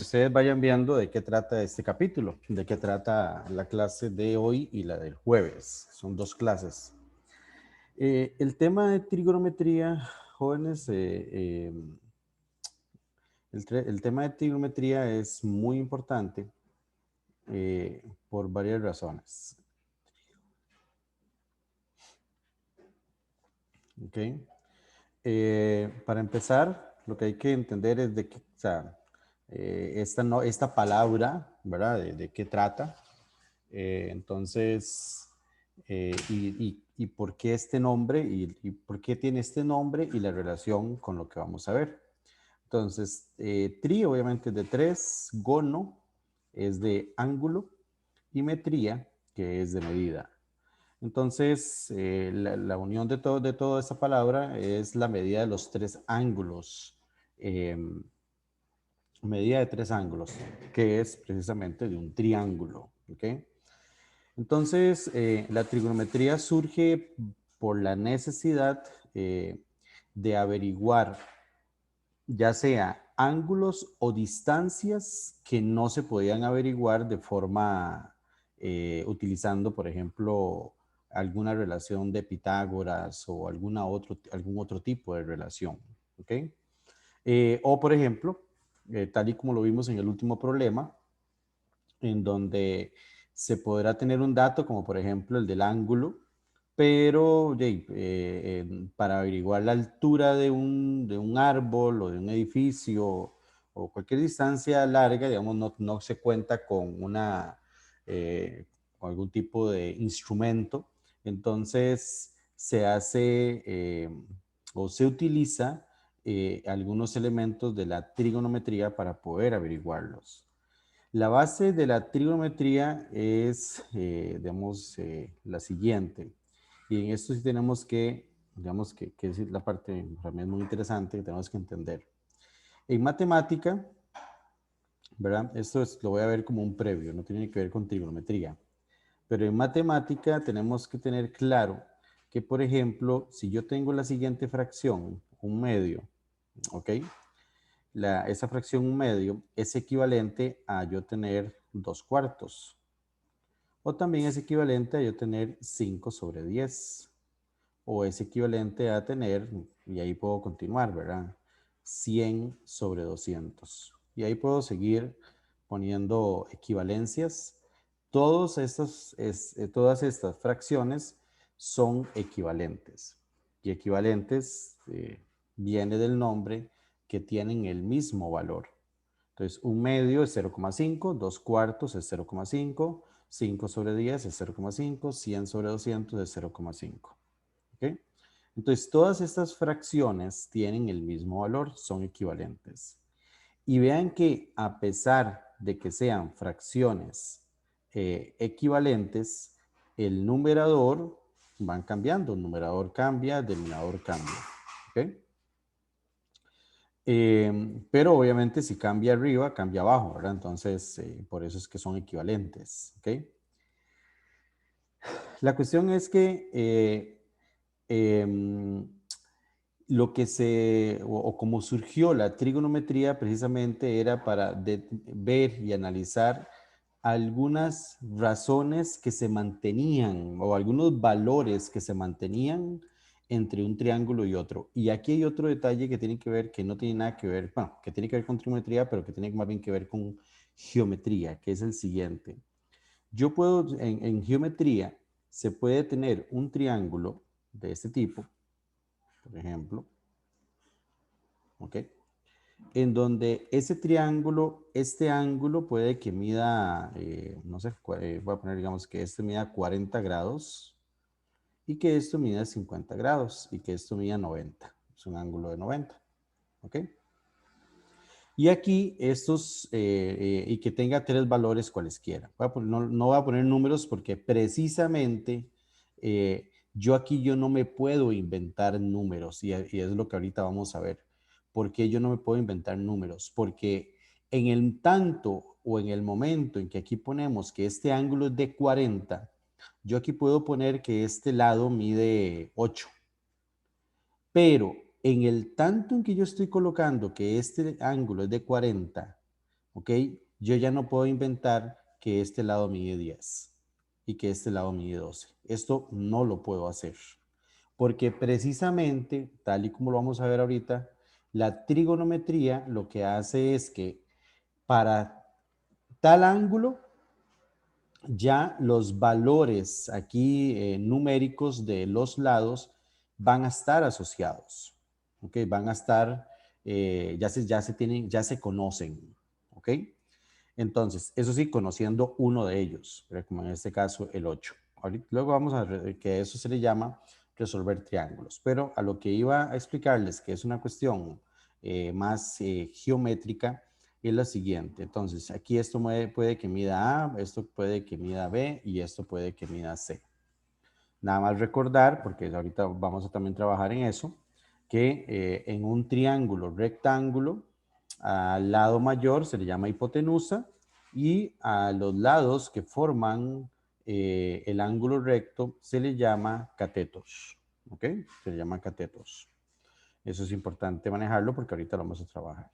Ustedes vayan viendo de qué trata este capítulo, de qué trata la clase de hoy y la del jueves. Son dos clases. El tema de trigonometría, jóvenes, el tema de trigonometría es muy importante por varias razones. ¿Ok? Para empezar, lo que hay que entender es de que, o sea, esta palabra, ¿verdad? De qué trata. Entonces, y por qué este nombre y por qué tiene este nombre y la relación con lo que vamos a ver. Entonces, tri obviamente es de tres, gono es de ángulo y metría, que es de medida. Entonces, la unión de toda esa palabra es la medida de los tres ángulos, eh, medida de tres ángulos, que es precisamente de un triángulo. ¿Ok? Entonces, la trigonometría surge por la necesidad de averiguar ya sea ángulos o distancias que no se podían averiguar de forma utilizando, por ejemplo, alguna relación de Pitágoras o algún otro tipo de relación. ¿Ok? O, por ejemplo, tal y como lo vimos en el último problema, en donde se podrá tener un dato como por ejemplo el del ángulo, pero para averiguar la altura de un árbol o de un edificio o cualquier distancia larga, digamos, no se cuenta con con algún tipo de instrumento. Entonces se hace o se utiliza algunos elementos de la trigonometría para poder averiguarlos. La base de la trigonometría es, digamos, la siguiente. Y en esto sí tenemos que, digamos, que es la parte para mí es muy interesante que tenemos que entender. En matemática, ¿verdad? Lo voy a ver como un previo, no tiene que ver con trigonometría. Pero en matemática tenemos que tener claro que, por ejemplo, si yo tengo la siguiente fracción, un medio, ¿ok? Esa fracción un medio es equivalente a yo tener 2/4. O también es equivalente a yo tener 5/10. O es equivalente a tener, y ahí puedo continuar, ¿verdad? 100/200. Y ahí puedo seguir poniendo equivalencias. Todas estas fracciones son equivalentes. Y equivalentes viene del nombre que tienen el mismo valor. Entonces, un medio es 0,5, 2/4 es 0,5, 5/10 es 0,5, 100/200 es 0,5. ¿Ok? Entonces, todas estas fracciones tienen el mismo valor, son equivalentes. Y vean que a pesar de que sean fracciones equivalentes, el numerador van cambiando. El numerador cambia, el denominador cambia. ¿Ok? Pero obviamente si cambia arriba, cambia abajo, ¿verdad? Entonces, por eso es que son equivalentes, ¿ok? La cuestión es que em, o como surgió la trigonometría precisamente era para ver y analizar algunas razones que se mantenían o algunos valores que se mantenían entre un triángulo y otro. Y aquí hay otro detalle que tiene que ver, que no tiene nada que ver, bueno, que tiene que ver con trigonometría, pero que tiene más bien que ver con geometría, que es el siguiente. Yo puedo, en geometría, se puede tener un triángulo de este tipo, por ejemplo, ¿ok? En donde ese triángulo, este ángulo puede que mida, no sé, voy a poner, digamos, que este mida 40 grados y que esto mida 50 grados y que esto mida 90. Es un ángulo de 90, ¿ok? Y aquí y que tenga tres valores cualesquiera. No voy a poner números porque precisamente yo no me puedo inventar números y es lo que ahorita vamos a ver. ¿Por qué yo no me puedo inventar números? Porque en el tanto o en el momento en que aquí ponemos que este ángulo es de 40, yo aquí puedo poner que este lado mide 8. Pero en el tanto en que yo estoy colocando que este ángulo es de 40, ¿ok? Yo ya no puedo inventar que este lado mide 10 y que este lado mide 12. Esto no lo puedo hacer, porque precisamente, tal y como lo vamos a ver ahorita, la trigonometría lo que hace es que para tal ángulo, ya los valores aquí numéricos de los lados van a estar asociados, ¿ok? Van a estar, ya se conocen, ¿ok? Entonces, eso sí, conociendo uno de ellos, como en este caso el 8. Luego vamos a ver que eso se le llama resolver triángulos, pero a lo que iba a explicarles, que es una cuestión más geométrica, es la siguiente. Entonces, aquí esto puede que mida A, esto puede que mida B y esto puede que mida C. Nada más recordar, porque ahorita vamos a también trabajar en eso, que en un triángulo rectángulo, al lado mayor se le llama hipotenusa y a los lados que forman el ángulo recto se le llama catetos. ¿Ok? Se le llama catetos. Eso es importante manejarlo porque ahorita lo vamos a trabajar.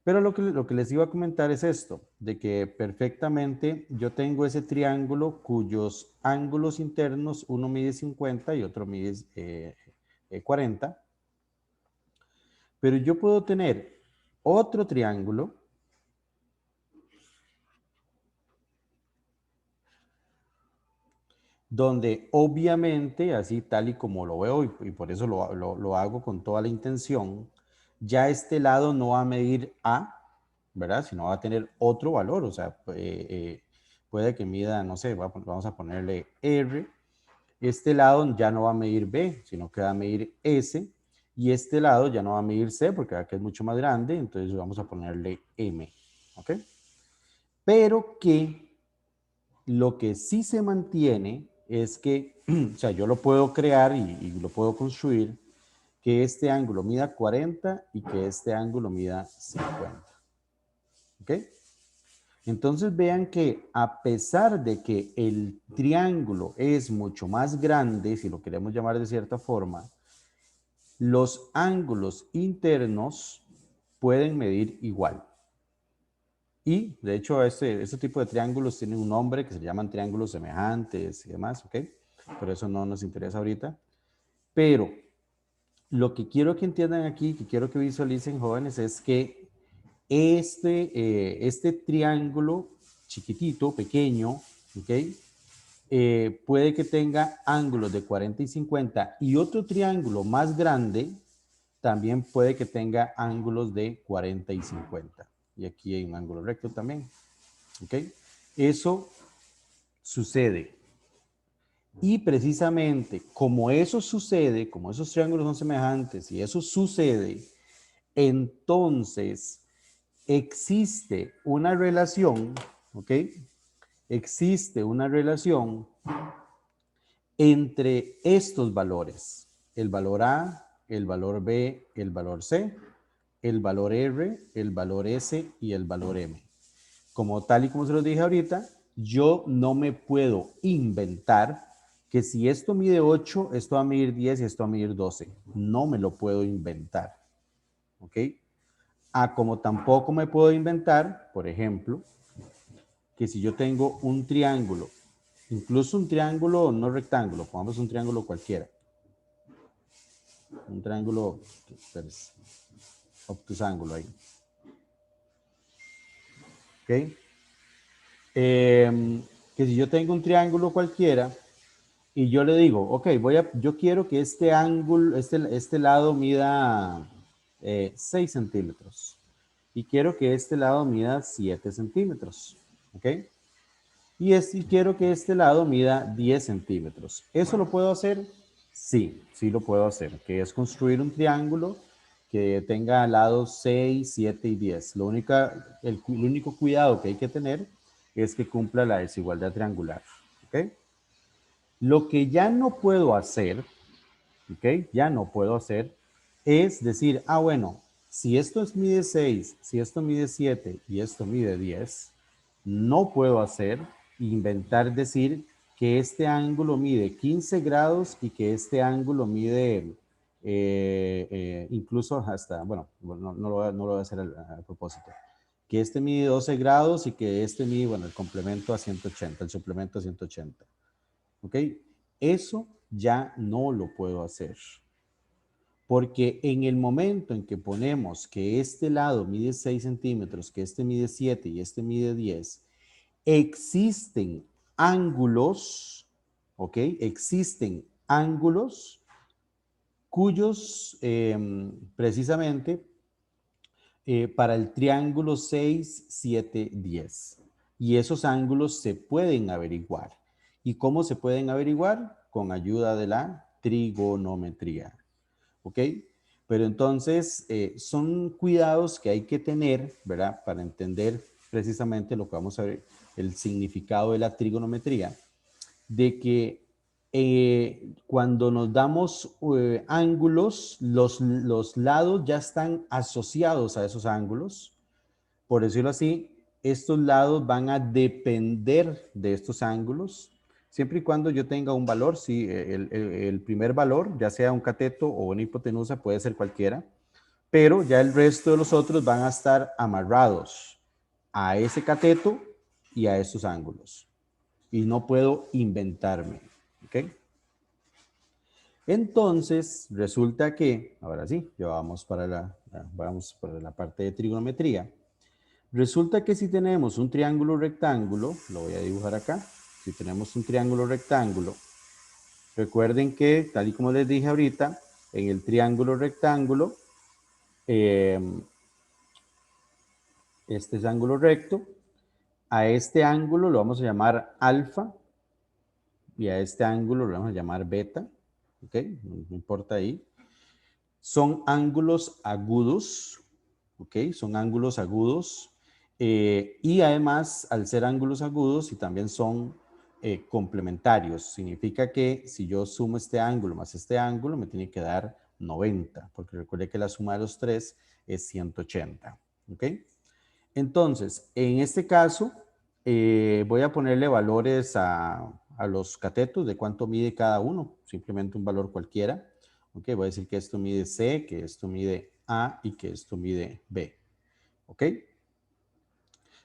Pero lo que les iba a comentar es esto, de que perfectamente yo tengo ese triángulo cuyos ángulos internos, uno mide 50 y otro mide 40, pero yo puedo tener otro triángulo donde obviamente, así tal y como lo veo, y por eso lo hago con toda la intención, ya este lado no va a medir A, ¿verdad? Sino va a tener otro valor, o sea, puede que mida, no sé, vamos a ponerle R. Este lado ya no va a medir B, sino que va a medir S, y este lado ya no va a medir C, porque aquí es mucho más grande, entonces vamos a ponerle M, ¿ok? Pero que lo que sí se mantiene es que, o sea, yo lo puedo crear y lo puedo construir, que este ángulo mida 40 y que este ángulo mida 50. ¿Ok? Entonces vean que a pesar de que el triángulo es mucho más grande, si lo queremos llamar de cierta forma, los ángulos internos pueden medir igual. Y de hecho este tipo de triángulos tienen un nombre que se llaman triángulos semejantes y demás, ¿ok? Pero eso no nos interesa ahorita. Pero lo que quiero que entiendan aquí, que quiero que visualicen jóvenes, es que este triángulo chiquitito, pequeño, ¿ok? Puede que tenga ángulos de 40 y 50 y otro triángulo más grande también puede que tenga ángulos de 40 y 50. Y aquí hay un ángulo recto también. ¿Ok? Eso sucede. Y precisamente como eso sucede, como esos triángulos son semejantes y eso sucede, entonces existe una relación, ¿ok? Existe una relación entre estos valores, el valor A, el valor B, el valor C, el valor R, el valor S y el valor M. Como tal y como se los dije ahorita, yo no me puedo inventar que si esto mide 8, esto va a medir 10 y esto va a medir 12. No me lo puedo inventar. ¿Ok? Como tampoco me puedo inventar, por ejemplo, que si yo tengo un triángulo, incluso un triángulo no rectángulo, pongamos un triángulo cualquiera, un triángulo obtusángulo ahí. ¿Ok? Que si yo tengo un triángulo cualquiera y yo le digo, ok, yo quiero que este ángulo, este lado mida 6 centímetros y quiero que este lado mida 7 centímetros, ¿ok? Y quiero que este lado mida 10 centímetros. ¿Eso lo puedo hacer? Sí, sí lo puedo hacer, que es construir un triángulo que tenga lados 6, 7 y 10. El único cuidado que hay que tener es que cumpla la desigualdad triangular. ¿Ok? Lo que ya no puedo hacer, ¿ok? Ya no puedo hacer, es decir, bueno, si esto mide 6, si esto mide 7 y esto mide 10, no puedo hacer, inventar, decir que este ángulo mide 15 grados y que este ángulo mide incluso hasta, bueno, no lo voy a hacer a propósito, que este mide 12 grados y que este mide, bueno, el complemento a 180, el suplemento a 180. ¿Ok? Eso ya no lo puedo hacer. Porque en el momento en que ponemos que este lado mide 6 centímetros, que este mide 7 y este mide 10, existen ángulos, ¿ok? Existen ángulos cuyos, precisamente, para el triángulo 6, 7, 10. Y esos ángulos se pueden averiguar. ¿Y cómo se pueden averiguar? Con ayuda de la trigonometría. ¿Ok? Pero entonces son cuidados que hay que tener, ¿verdad? Para entender precisamente lo que vamos a ver, el significado de la trigonometría, de que cuando nos damos ángulos, los lados ya están asociados a esos ángulos. Por decirlo así, estos lados van a depender de estos ángulos, siempre y cuando yo tenga un valor. Sí, el primer valor, ya sea un cateto o una hipotenusa, puede ser cualquiera, pero ya el resto de los otros van a estar amarrados a ese cateto y a estos ángulos. Y no puedo inventarme. ¿Ok? Entonces, resulta que, ahora sí, ya vamos para la parte de trigonometría. Resulta que si tenemos un triángulo rectángulo, lo voy a dibujar acá, si tenemos un triángulo rectángulo, recuerden que, tal y como les dije ahorita, en el triángulo rectángulo, este es ángulo recto, a este ángulo lo vamos a llamar alfa y a este ángulo lo vamos a llamar beta, ¿ok? No importa ahí. Son ángulos agudos, ¿ok? Son ángulos agudos. Y además, al ser ángulos agudos y también son complementarios, significa que si yo sumo este ángulo más este ángulo, me tiene que dar 90, porque recuerde que la suma de los tres es 180, ¿ok? Entonces, en este caso, voy a ponerle valores a los catetos de cuánto mide cada uno, simplemente un valor cualquiera. Ok, voy a decir que esto mide C, que esto mide A y que esto mide B. Ok,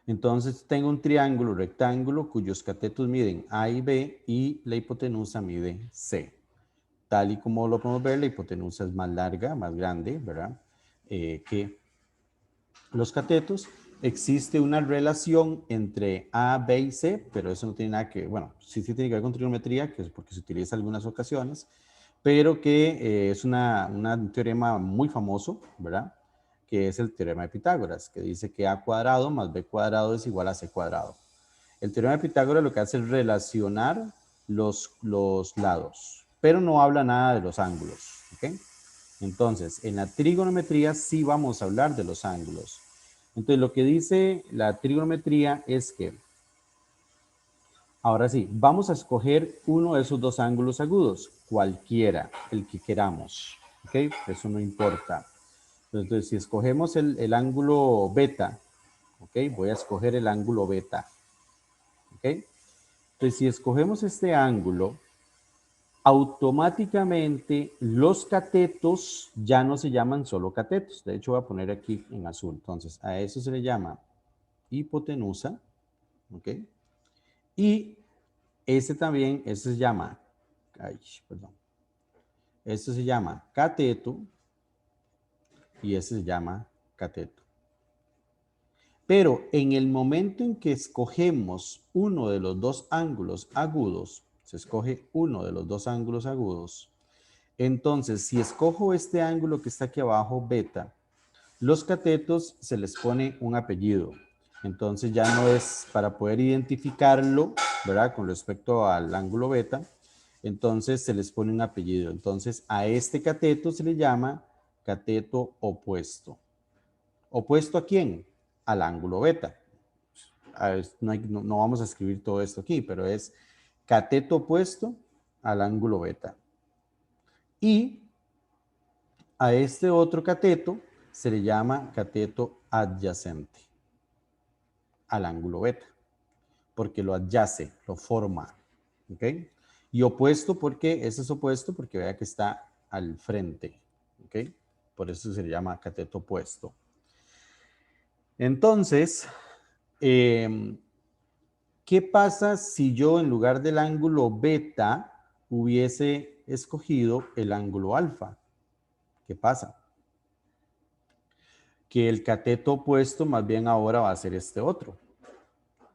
entonces tengo un triángulo rectángulo cuyos catetos miden A y B y la hipotenusa mide C. Tal y como lo podemos ver, la hipotenusa es más larga, más grande, ¿verdad? Que los catetos. Existe una relación entre A, B y C, pero eso no tiene nada que, bueno, sí tiene que ver con trigonometría, que es porque se utiliza en algunas ocasiones, pero que es un teorema muy famoso, ¿verdad? Que es el teorema de Pitágoras, que dice que A cuadrado más B cuadrado es igual a C cuadrado. El teorema de Pitágoras lo que hace es relacionar los lados, pero no habla nada de los ángulos, ¿ok? Entonces, en la trigonometría sí vamos a hablar de los ángulos. Entonces, lo que dice la trigonometría es que, ahora sí, vamos a escoger uno de esos dos ángulos agudos, cualquiera, el que queramos, ¿ok? Eso no importa. Entonces, si escogemos el ángulo beta, ¿ok? Voy a escoger el ángulo beta, ¿ok? Entonces, si escogemos este ángulo, automáticamente los catetos ya no se llaman solo catetos. De hecho, voy a poner aquí en azul. Entonces, a eso se le llama hipotenusa, ¿ok? Y este también, este se llama, ay, perdón, este se llama cateto y este se llama cateto. Pero en el momento en que escogemos uno de los dos ángulos agudos, se escoge uno de los dos ángulos agudos, entonces si escojo este ángulo que está aquí abajo, beta, los catetos se les pone un apellido. Entonces ya no es para poder identificarlo, ¿verdad? Con respecto al ángulo beta, entonces se les pone un apellido. Entonces a este cateto se le llama cateto opuesto. ¿Opuesto a quién? Al ángulo beta. No vamos a escribir todo esto aquí, pero es cateto opuesto al ángulo beta. Y a este otro cateto se le llama cateto adyacente al ángulo beta, porque lo adyace, lo forma, ¿ok? Y opuesto porque, ese es opuesto porque vea que está al frente, ¿ok? Por eso se le llama cateto opuesto. Entonces, ¿qué pasa si yo en lugar del ángulo beta hubiese escogido el ángulo alfa? ¿Qué pasa? Que el cateto opuesto más bien ahora va a ser este otro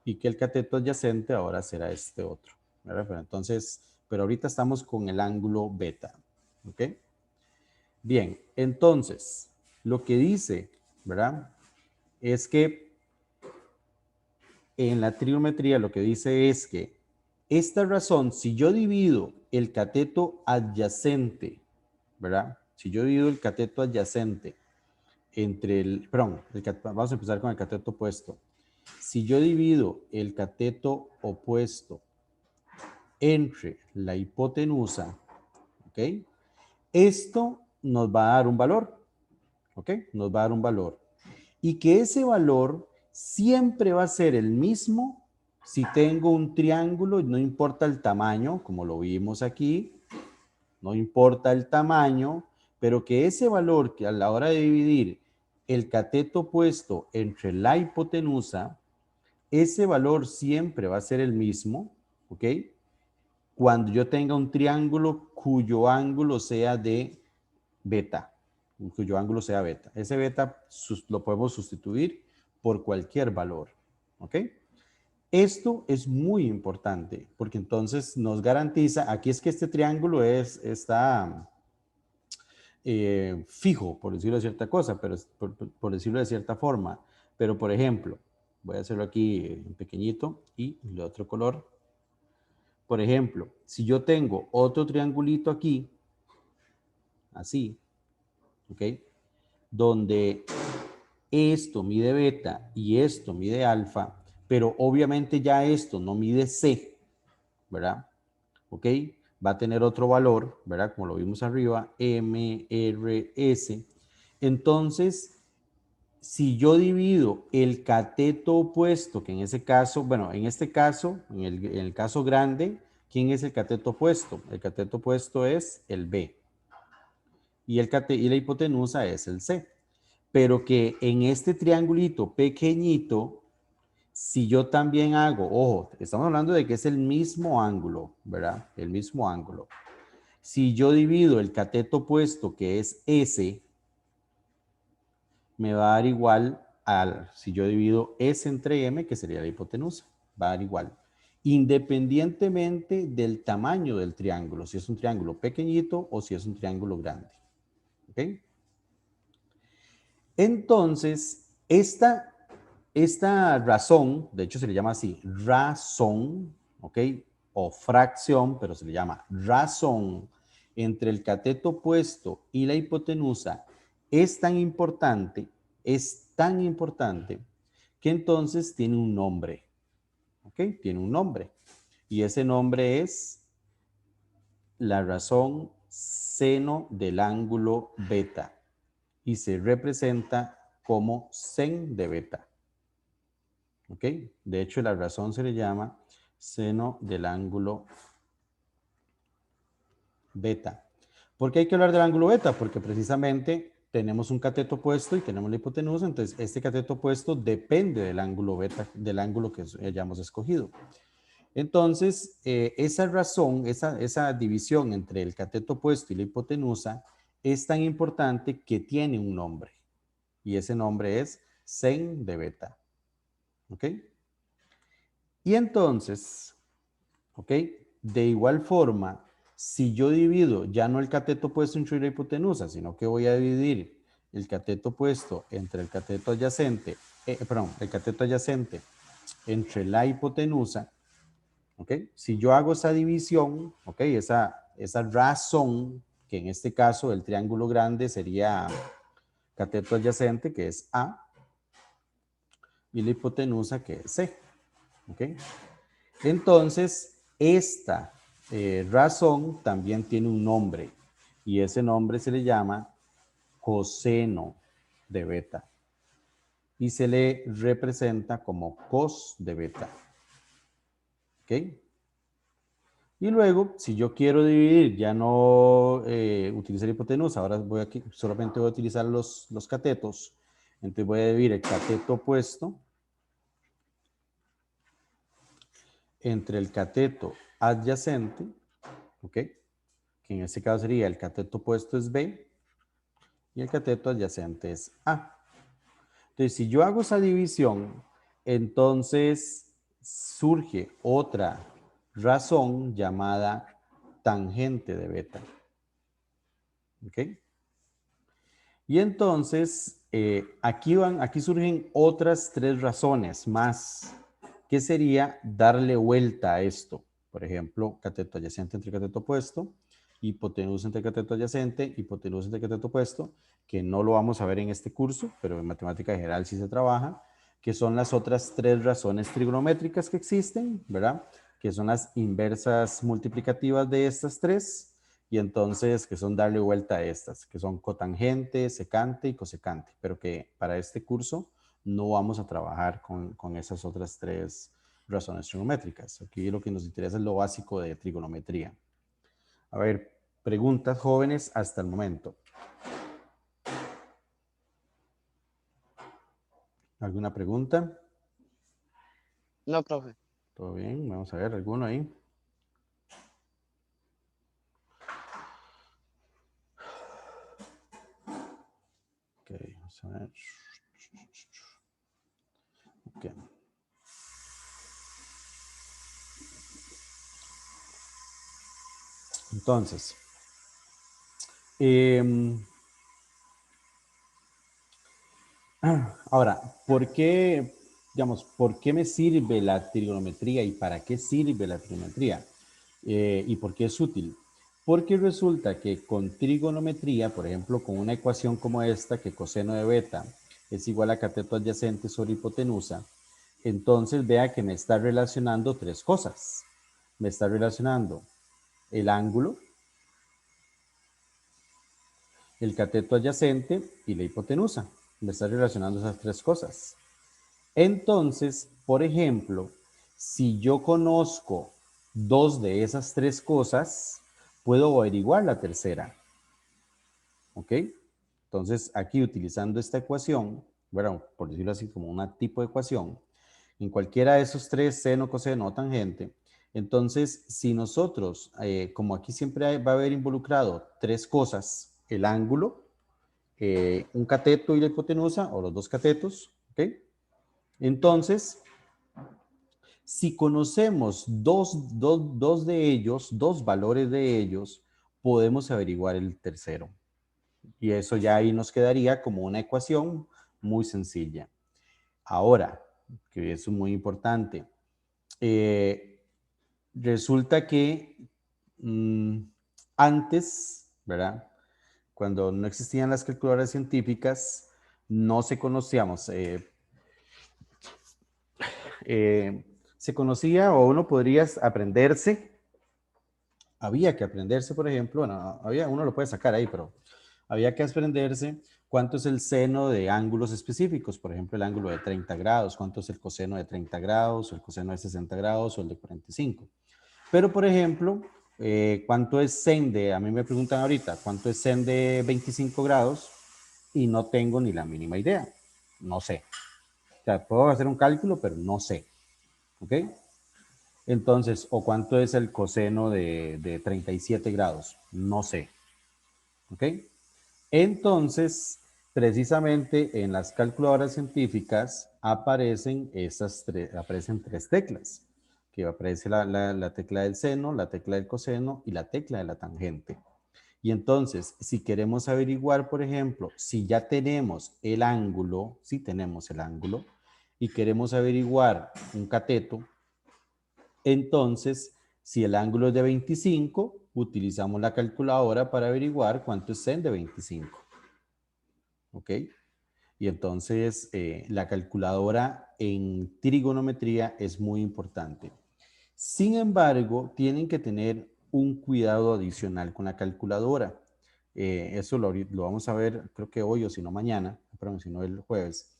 y que el cateto adyacente ahora será este otro, ¿verdad? Pero entonces, pero ahorita estamos con el ángulo beta, ¿ok? Bien, entonces, lo que dice, ¿verdad? Es que en la trigonometría lo que dice es que esta razón, si yo divido el cateto adyacente, ¿verdad? Si yo divido el cateto adyacente entre el, perdón, vamos a empezar con el cateto opuesto. Si yo divido el cateto opuesto entre la hipotenusa, ¿ok? Esto nos va a dar un valor, ¿ok? Nos va a dar un valor. Y que ese valor siempre va a ser el mismo si tengo un triángulo, no importa el tamaño, como lo vimos aquí, no importa el tamaño, pero que ese valor que a la hora de dividir el cateto opuesto entre la hipotenusa, ese valor siempre va a ser el mismo, ¿ok? Cuando yo tenga un triángulo cuyo ángulo sea de beta, cuyo ángulo sea beta. Ese beta lo podemos sustituir por cualquier valor, ¿ok? Esto es muy importante porque entonces nos garantiza, aquí es que este triángulo está fijo, por decirlo de cierta cosa, pero por decirlo de cierta forma. Pero por ejemplo, voy a hacerlo aquí en pequeñito y de otro color. Por ejemplo, si yo tengo otro triangulito aquí, así, ¿ok? Donde esto mide beta y esto mide alfa, pero obviamente ya esto no mide C, ¿verdad? ¿Ok? Va a tener otro valor, ¿verdad? Como lo vimos arriba, M, R, S. Entonces, si yo divido el cateto opuesto, que en ese caso, bueno, en este caso, en el caso grande, ¿quién es el cateto opuesto? El cateto opuesto es el B y, y la hipotenusa es el C. Pero que en este triangulito pequeñito, si yo también hago, ojo, estamos hablando de que es el mismo ángulo, ¿verdad? El mismo ángulo. Si yo divido el cateto opuesto, que es S, me va a dar igual al, si yo divido S entre M, que sería la hipotenusa, va a dar igual. Independientemente del tamaño del triángulo, si es un triángulo pequeñito o si es un triángulo grande. ¿Ok? Entonces, esta razón, de hecho se le llama así, razón, ¿ok? O fracción, pero se le llama razón entre el cateto opuesto y la hipotenusa es tan importante que entonces tiene un nombre, ¿ok? Tiene un nombre. Y ese nombre es la razón seno del ángulo beta y se representa como sen de beta. ¿Ok? De hecho, la razón se le llama seno del ángulo beta. ¿Por qué hay que hablar del ángulo beta? Porque precisamente tenemos un cateto opuesto y tenemos la hipotenusa, entonces este cateto opuesto depende del ángulo beta, del ángulo que hayamos escogido. Entonces, esa razón, esa división entre el cateto opuesto y la hipotenusa es tan importante que tiene un nombre. Y ese nombre es sen de beta. ¿Ok? Y entonces, ¿ok? De igual forma, si yo divido ya no el cateto opuesto entre la hipotenusa, sino que voy a dividir el cateto opuesto entre el cateto adyacente, perdón, el cateto adyacente entre la hipotenusa, ¿ok? Si yo hago esa división, ¿ok? Esa razón, que en este caso el triángulo grande sería cateto adyacente, que es A, y la hipotenusa, que es C, ¿ok? Entonces, esta razón también tiene un nombre y ese nombre se le llama coseno de beta y se le representa como cos de beta. ¿Ok? Y luego, si yo quiero dividir, ya no utilizar hipotenusa, ahora solamente voy a utilizar los catetos. Entonces voy a dividir el cateto opuesto entre el cateto adyacente, ¿ok? Que en este caso sería el cateto opuesto es B y el cateto adyacente es A. Entonces, si yo hago esa división, entonces surge otra razón llamada tangente de beta. ¿Ok? Y entonces, aquí surgen otras tres razones más, que sería darle vuelta a esto. Por ejemplo, cateto adyacente entre cateto opuesto, hipotenusa entre cateto adyacente, hipotenusa entre cateto opuesto, que no lo vamos a ver en este curso, pero en matemática general sí se trabaja, que son las otras tres razones trigonométricas que existen, ¿verdad? Que son las inversas multiplicativas de estas tres, y entonces que son darle vuelta a estas, que son cotangente, secante y cosecante, pero que para este curso no vamos a trabajar con esas otras tres razones trigonométricas. Aquí lo que nos interesa es lo básico de trigonometría. A ver, preguntas jóvenes hasta el momento. ¿Alguna pregunta? No, profe. ¿Todo bien? Vamos a ver, ¿alguno ahí? Ok, vamos a ver. Ok. Entonces, ahora, por qué me sirve la trigonometría y para qué sirve la trigonometría? ¿Y por qué es útil? Porque resulta que con trigonometría, por ejemplo, con una ecuación como esta, que coseno de beta es igual a cateto adyacente sobre hipotenusa, entonces vea que me está relacionando tres cosas. Me está relacionando el ángulo, el cateto adyacente y la hipotenusa. Me está relacionando esas tres cosas. Entonces, por ejemplo, si yo conozco dos de esas tres cosas, puedo averiguar la tercera. ¿Ok? Entonces, aquí utilizando esta ecuación, bueno, por decirlo así, como un tipo de ecuación, en cualquiera de esos tres, seno, coseno o tangente, entonces, si nosotros, como aquí siempre va a haber involucrado tres cosas, el ángulo, un cateto y la hipotenusa, o los dos catetos, ¿ok? Entonces, si conocemos dos de ellos, dos valores de ellos, podemos averiguar el tercero. Y eso ya ahí nos quedaría como una ecuación muy sencilla. Ahora, que eso es muy importante, resulta que antes, ¿verdad? Cuando no existían las calculadoras científicas, no se conocíamos, se conocía o uno podría aprenderse, había que aprenderse, por ejemplo, bueno, uno lo puede sacar ahí, pero había que aprenderse cuánto es el seno de ángulos específicos, por ejemplo, el ángulo de 30 grados, cuánto es el coseno de 30 grados, o el coseno de 60 grados, o el de 45. Pero, por ejemplo, ¿cuánto es sen de, a mí me preguntan ahorita, cuánto es sen de 25 grados? Y no tengo ni la mínima idea, no sé. O sea, puedo hacer un cálculo, pero no sé. ¿Ok? Entonces, ¿o cuánto es el coseno de 37 grados? No sé. ¿Ok? Entonces, precisamente en las calculadoras científicas aparecen tres teclas, que aparece la tecla del seno, la tecla del coseno y la tecla de la tangente. Y entonces, si queremos averiguar, por ejemplo, si ya tenemos el ángulo, si tenemos el ángulo, y queremos averiguar un cateto, entonces, si el ángulo es de 25, utilizamos la calculadora para averiguar cuánto es sen de 25. ¿Ok? Y entonces la calculadora en trigonometría es muy importante. Sin embargo, tienen que tener un cuidado adicional con la calculadora. Eso lo vamos a ver, creo que hoy o si no mañana, perdón, si no el jueves,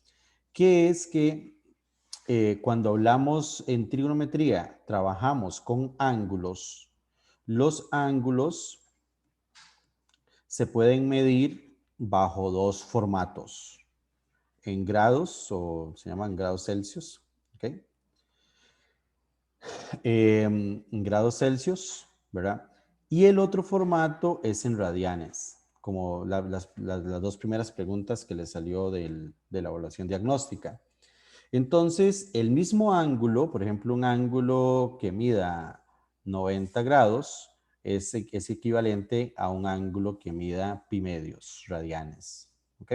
que es que cuando hablamos en trigonometría, trabajamos con ángulos. Los ángulos se pueden medir bajo dos formatos. en grados, o se llaman grados Celsius, ¿ok? En grados Celsius, ¿verdad? Y el otro formato es en radianes, como las dos primeras preguntas que le salió de la evaluación diagnóstica. Entonces, el mismo ángulo, por ejemplo, un ángulo que mida 90 grados, es equivalente a un ángulo que mida pi medios radianes, ¿ok?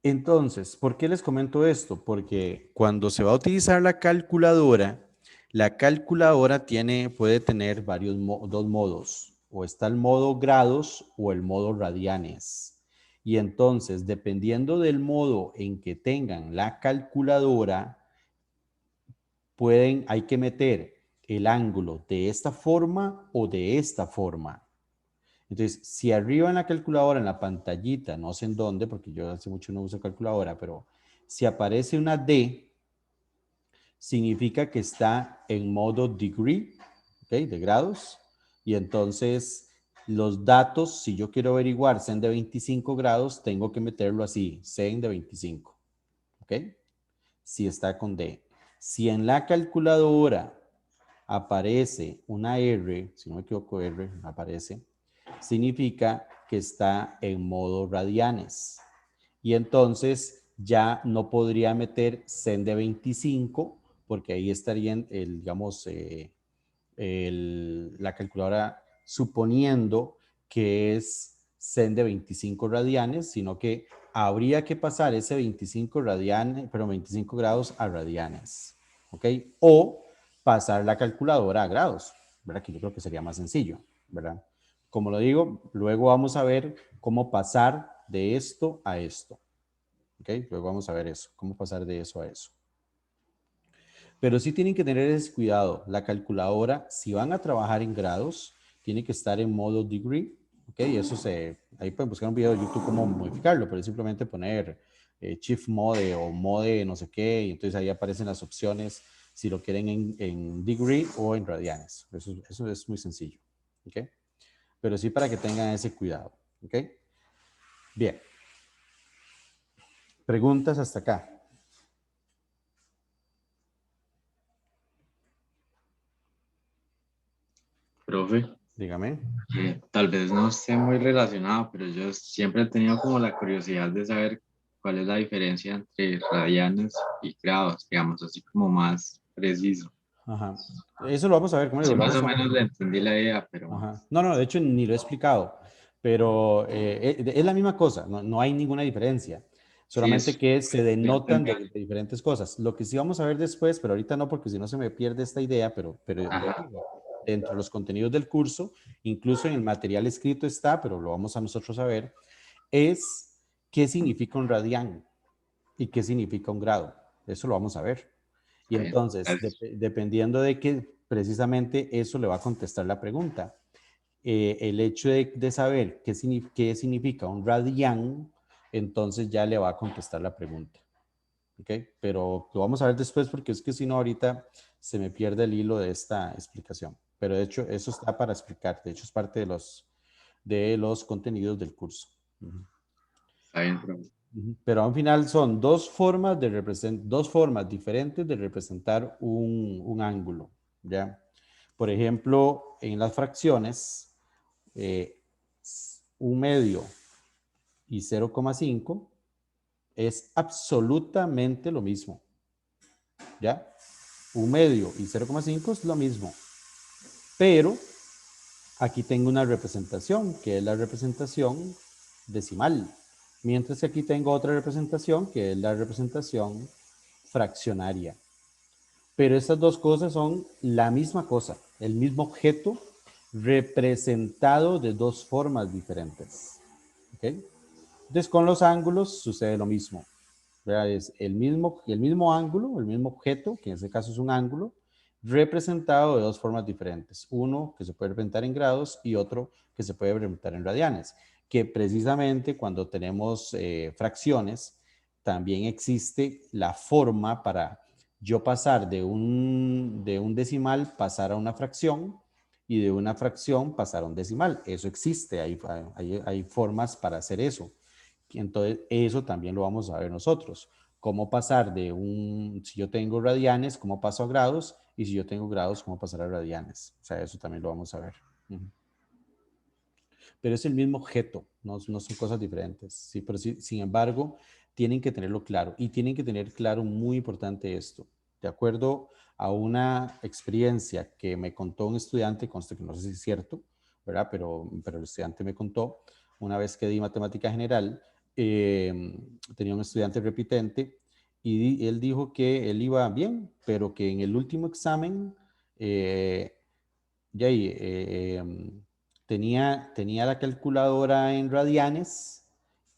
Entonces, ¿por qué les comento esto? Porque cuando se va a utilizar la calculadora puede tener dos modos. O está el modo grados o el modo radianes. Y entonces, dependiendo del modo en que tengan la calculadora, hay que meter el ángulo de esta forma o de esta forma. Entonces, si arriba en la calculadora, en la pantallita, no sé en dónde, porque yo hace mucho no uso calculadora, pero si aparece una D, significa que está en modo degree, ¿ok? De grados. Y entonces, los datos, si yo quiero averiguar sen de 25 grados, tengo que meterlo así, sen de 25, ¿ok? Si está con D. Si en la calculadora aparece una R, si no me equivoco, R aparece, significa que está en modo radianes. Y entonces ya no podría meter sen de 25 porque ahí estaría, digamos, la calculadora suponiendo que es sen de 25 radianes, sino que habría que pasar ese 25 radianes, pero 25 grados a radianes, ¿ok? O pasar la calculadora a grados, ¿verdad? Que yo creo que sería más sencillo, ¿verdad? Como lo digo, luego vamos a ver cómo pasar de esto a esto, ¿ok? Luego vamos a ver eso, cómo pasar de eso a eso. Pero sí tienen que tener ese cuidado. La calculadora, si van a trabajar en grados, tiene que estar en modo degree, ¿ok? Ahí pueden buscar un video de YouTube cómo modificarlo, pero es simplemente poner shift mode o mode no sé qué, y entonces ahí aparecen las opciones si lo quieren en degree o en radianes. Eso es muy sencillo, ¿ok? Pero sí para que tengan ese cuidado, ¿ok? Bien. Preguntas hasta acá. Profe, Dígame. tal vez no esté muy relacionado, pero yo siempre he tenido como la curiosidad de saber cuál es la diferencia entre radianes y grados, digamos, así como más preciso. Ajá. Eso lo vamos a ver, como digo, Sí, lo más vamos o a ver. menos le entendí la idea, pero Ajá. No, no, de hecho ni lo he explicado, pero es la misma cosa, no hay ninguna diferencia, sí solamente es que se denotan entendido. de diferentes cosas. Lo que sí vamos a ver después, pero ahorita no, porque si no se me pierde esta idea, pero le Ajá, digo, dentro de los contenidos del curso, incluso en el material escrito está, pero lo vamos a nosotros a ver, es qué significa un radián y qué significa un grado. Eso lo vamos a ver. Y está bien. entonces, dependiendo de qué, precisamente eso le va a contestar la pregunta. El hecho de saber qué significa un radián, entonces ya le va a contestar la pregunta. ¿Ok? Pero lo vamos a ver después porque es que si no ahorita se me pierde el hilo de esta explicación. Pero de hecho eso está para explicar. De hecho es parte de los contenidos del curso. Ujú. Está bien, profe. Pero al final son dos formas, dos formas diferentes de representar un ángulo, ¿ya? Por ejemplo, en las fracciones, eh, 1/2 y 0,5 es absolutamente lo mismo, ¿ya? 1/2 y 0,5 es lo mismo, pero aquí tengo una representación, que es la representación decimal, mientras que aquí tengo otra representación, que es la representación fraccionaria. Pero estas dos cosas son la misma cosa, el mismo objeto representado de dos formas diferentes. ¿Ok? Entonces con los ángulos sucede lo mismo. ¿Verdad? Es el mismo ángulo, el mismo objeto, que en este caso es un ángulo, representado de dos formas diferentes. Uno que se puede representar en grados y otro que se puede representar en radianes. Que precisamente cuando tenemos fracciones, también existe la forma para yo pasar de un decimal, pasar a una fracción, y de una fracción pasar a un decimal. Eso existe, hay formas para hacer eso. Entonces, eso también lo vamos a ver nosotros. Cómo pasar si yo tengo radianes, cómo paso a grados, y si yo tengo grados, cómo pasar a radianes. O sea, eso también lo vamos a ver. Pero es el mismo objeto, no son cosas diferentes. Sí, pero sin embargo, tienen que tenerlo claro. Y tienen que tener claro, muy importante esto. De acuerdo a una experiencia que me contó un estudiante, consta que no sé si es cierto, ¿verdad? Pero el estudiante me contó, una vez que di matemática general, tenía un estudiante repitente y él dijo que él iba bien, pero que en el último examen, ya ahí, tenía la calculadora en radianes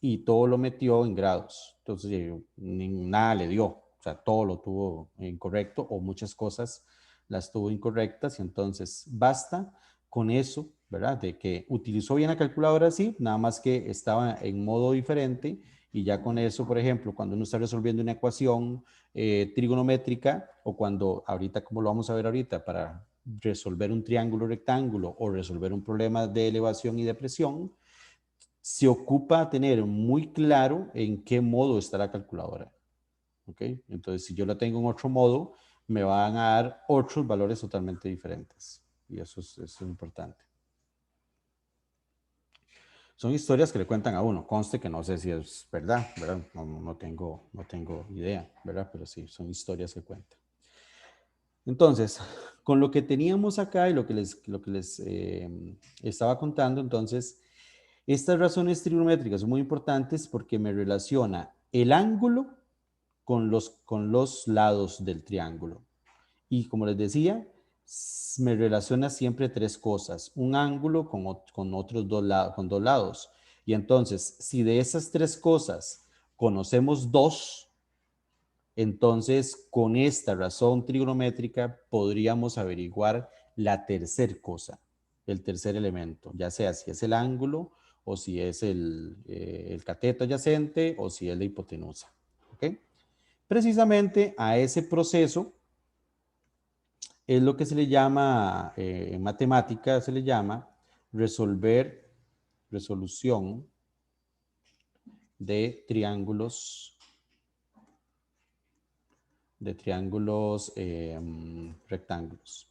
y todo lo metió en grados. Entonces, nada le dio. O sea, todo lo tuvo incorrecto o muchas cosas las tuvo incorrectas. Y entonces, basta con eso, ¿verdad? De que utilizó bien la calculadora, sí, nada más que estaba en modo diferente. Y ya con eso, por ejemplo, cuando uno está resolviendo una ecuación trigonométrica o cuando ahorita, como lo vamos a ver ahorita, para resolver un triángulo rectángulo o resolver un problema de elevación y depresión, se ocupa tener muy claro en qué modo está la calculadora. ¿Ok? Entonces, si yo la tengo en otro modo, me van a dar otros valores totalmente diferentes. Y eso es importante. Son historias que le cuentan a uno. Conste que no sé si es verdad, ¿verdad? No tengo idea, ¿verdad? Pero sí, son historias que cuentan. Entonces, con lo que teníamos acá y lo que les estaba contando, entonces, estas razones trigonométricas son muy importantes porque me relaciona el ángulo con los lados del triángulo. Y como les decía, me relaciona siempre tres cosas. Un ángulo con otros con dos lados. Y entonces, si de esas tres cosas conocemos dos, entonces, con esta razón trigonométrica podríamos averiguar la tercer cosa, el tercer elemento, ya sea si es el ángulo o si es el cateto adyacente o si es la hipotenusa. ¿Ok? Precisamente a ese proceso es lo que se le llama, en matemática se le llama resolución de triángulos rectángulos.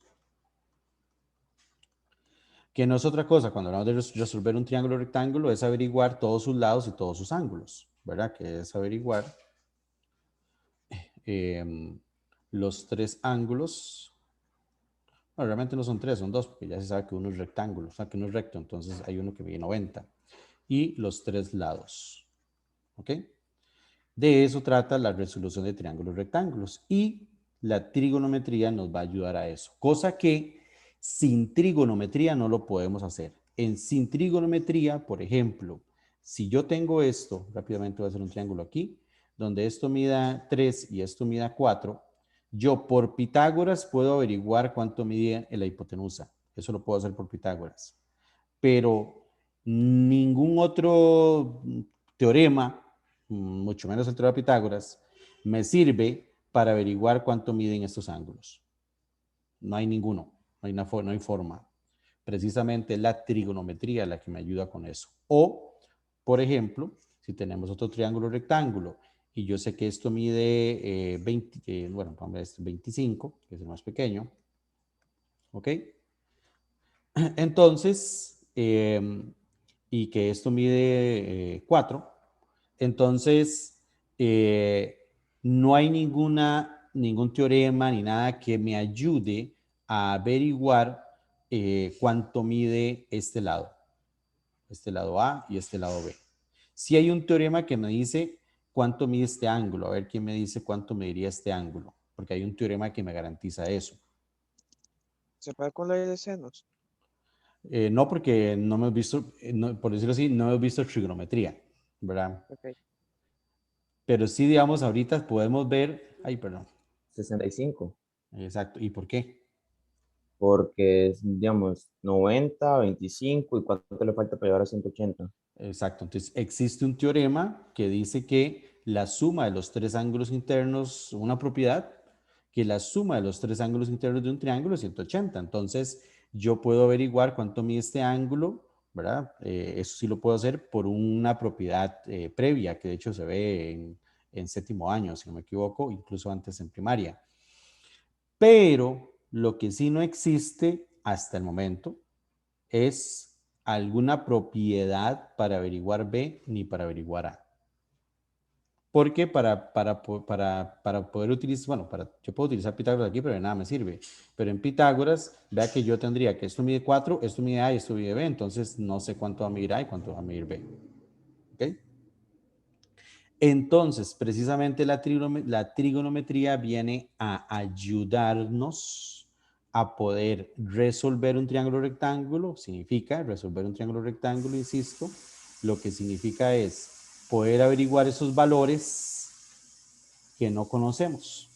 Que no es otra cosa, cuando hablamos de resolver un triángulo rectángulo, es averiguar todos sus lados y todos sus ángulos, ¿verdad? Que es averiguar los tres ángulos. No, realmente no son tres, son dos, porque ya se sabe que uno es rectángulo, o sea, que uno es recto, entonces hay uno que mide 90. Y los tres lados, ¿ok? De eso trata la resolución de triángulos rectángulos. Y la trigonometría nos va a ayudar a eso. Cosa que sin trigonometría no lo podemos hacer. Sin trigonometría, por ejemplo, si yo tengo esto, rápidamente voy a hacer un triángulo aquí, donde esto mida 3 y esto mida 4, yo por Pitágoras puedo averiguar cuánto mide la hipotenusa. Eso lo puedo hacer por Pitágoras. Pero ningún otro teorema, mucho menos el teorema de Pitágoras, me sirve para averiguar cuánto miden estos ángulos. No hay ninguno, no hay forma. Precisamente la trigonometría la que me ayuda con eso. O, por ejemplo, si tenemos otro triángulo rectángulo y yo sé que esto mide 25, que es el más pequeño, ¿ok? Entonces, y que esto mide 4, entonces no hay ningún teorema ni nada que me ayude a averiguar cuánto mide este lado A y este lado B. Si hay un teorema que me dice cuánto mide este ángulo, a ver quién me dice cuánto mediría este ángulo, porque hay un teorema que me garantiza eso. ¿Se puede con ley de senos? No, porque no hemos visto, por decirlo así, no hemos visto trigonometría, ¿verdad? Ok. Pero sí, digamos, ahorita podemos ver, ay, perdón, 65, exacto, ¿y por qué? porque es, digamos, 90, 25, ¿y cuánto le falta para llegar a 180? Exacto, entonces existe un teorema que dice que la suma de los tres ángulos internos, una propiedad, que la suma de los tres ángulos internos de un triángulo es 180. Entonces, yo puedo averiguar cuánto mide este ángulo, ¿verdad? Eso sí lo puedo hacer por una propiedad previa, que de hecho se ve en séptimo año, si no me equivoco, incluso antes en primaria. Pero lo que sí no existe hasta el momento es alguna propiedad para averiguar B ni para averiguar A. Porque para poder utilizar, bueno, yo puedo utilizar Pitágoras aquí, pero de nada me sirve. Pero en Pitágoras, vea que yo tendría que esto mide 4, esto mide A y esto mide B, entonces no sé cuánto va a medir A y cuánto va a medir B. ¿Ok? Entonces, precisamente la trigonometría viene a ayudarnos a poder resolver un triángulo rectángulo. Significa resolver un triángulo rectángulo, insisto. Lo que significa es poder averiguar esos valores que no conocemos.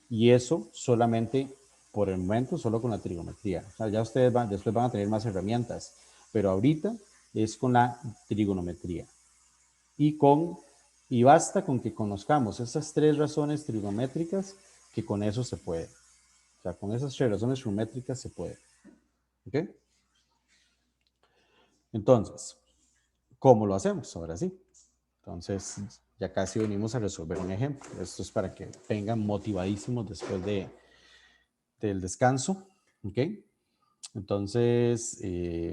Y eso solamente por el momento, solo con la trigonometría. O sea, ya ustedes después van a tener más herramientas, pero ahorita es con la trigonometría. Y basta con que conozcamos esas tres razones trigonométricas, que con eso se puede. O sea, con esas tres razones trigonométricas se puede. ¿Ok? Entonces, ¿cómo lo hacemos? Ahora sí. Entonces, ya casi venimos a resolver un ejemplo. Esto es para que vengan motivadísimos después del descanso. ¿Ok? Entonces,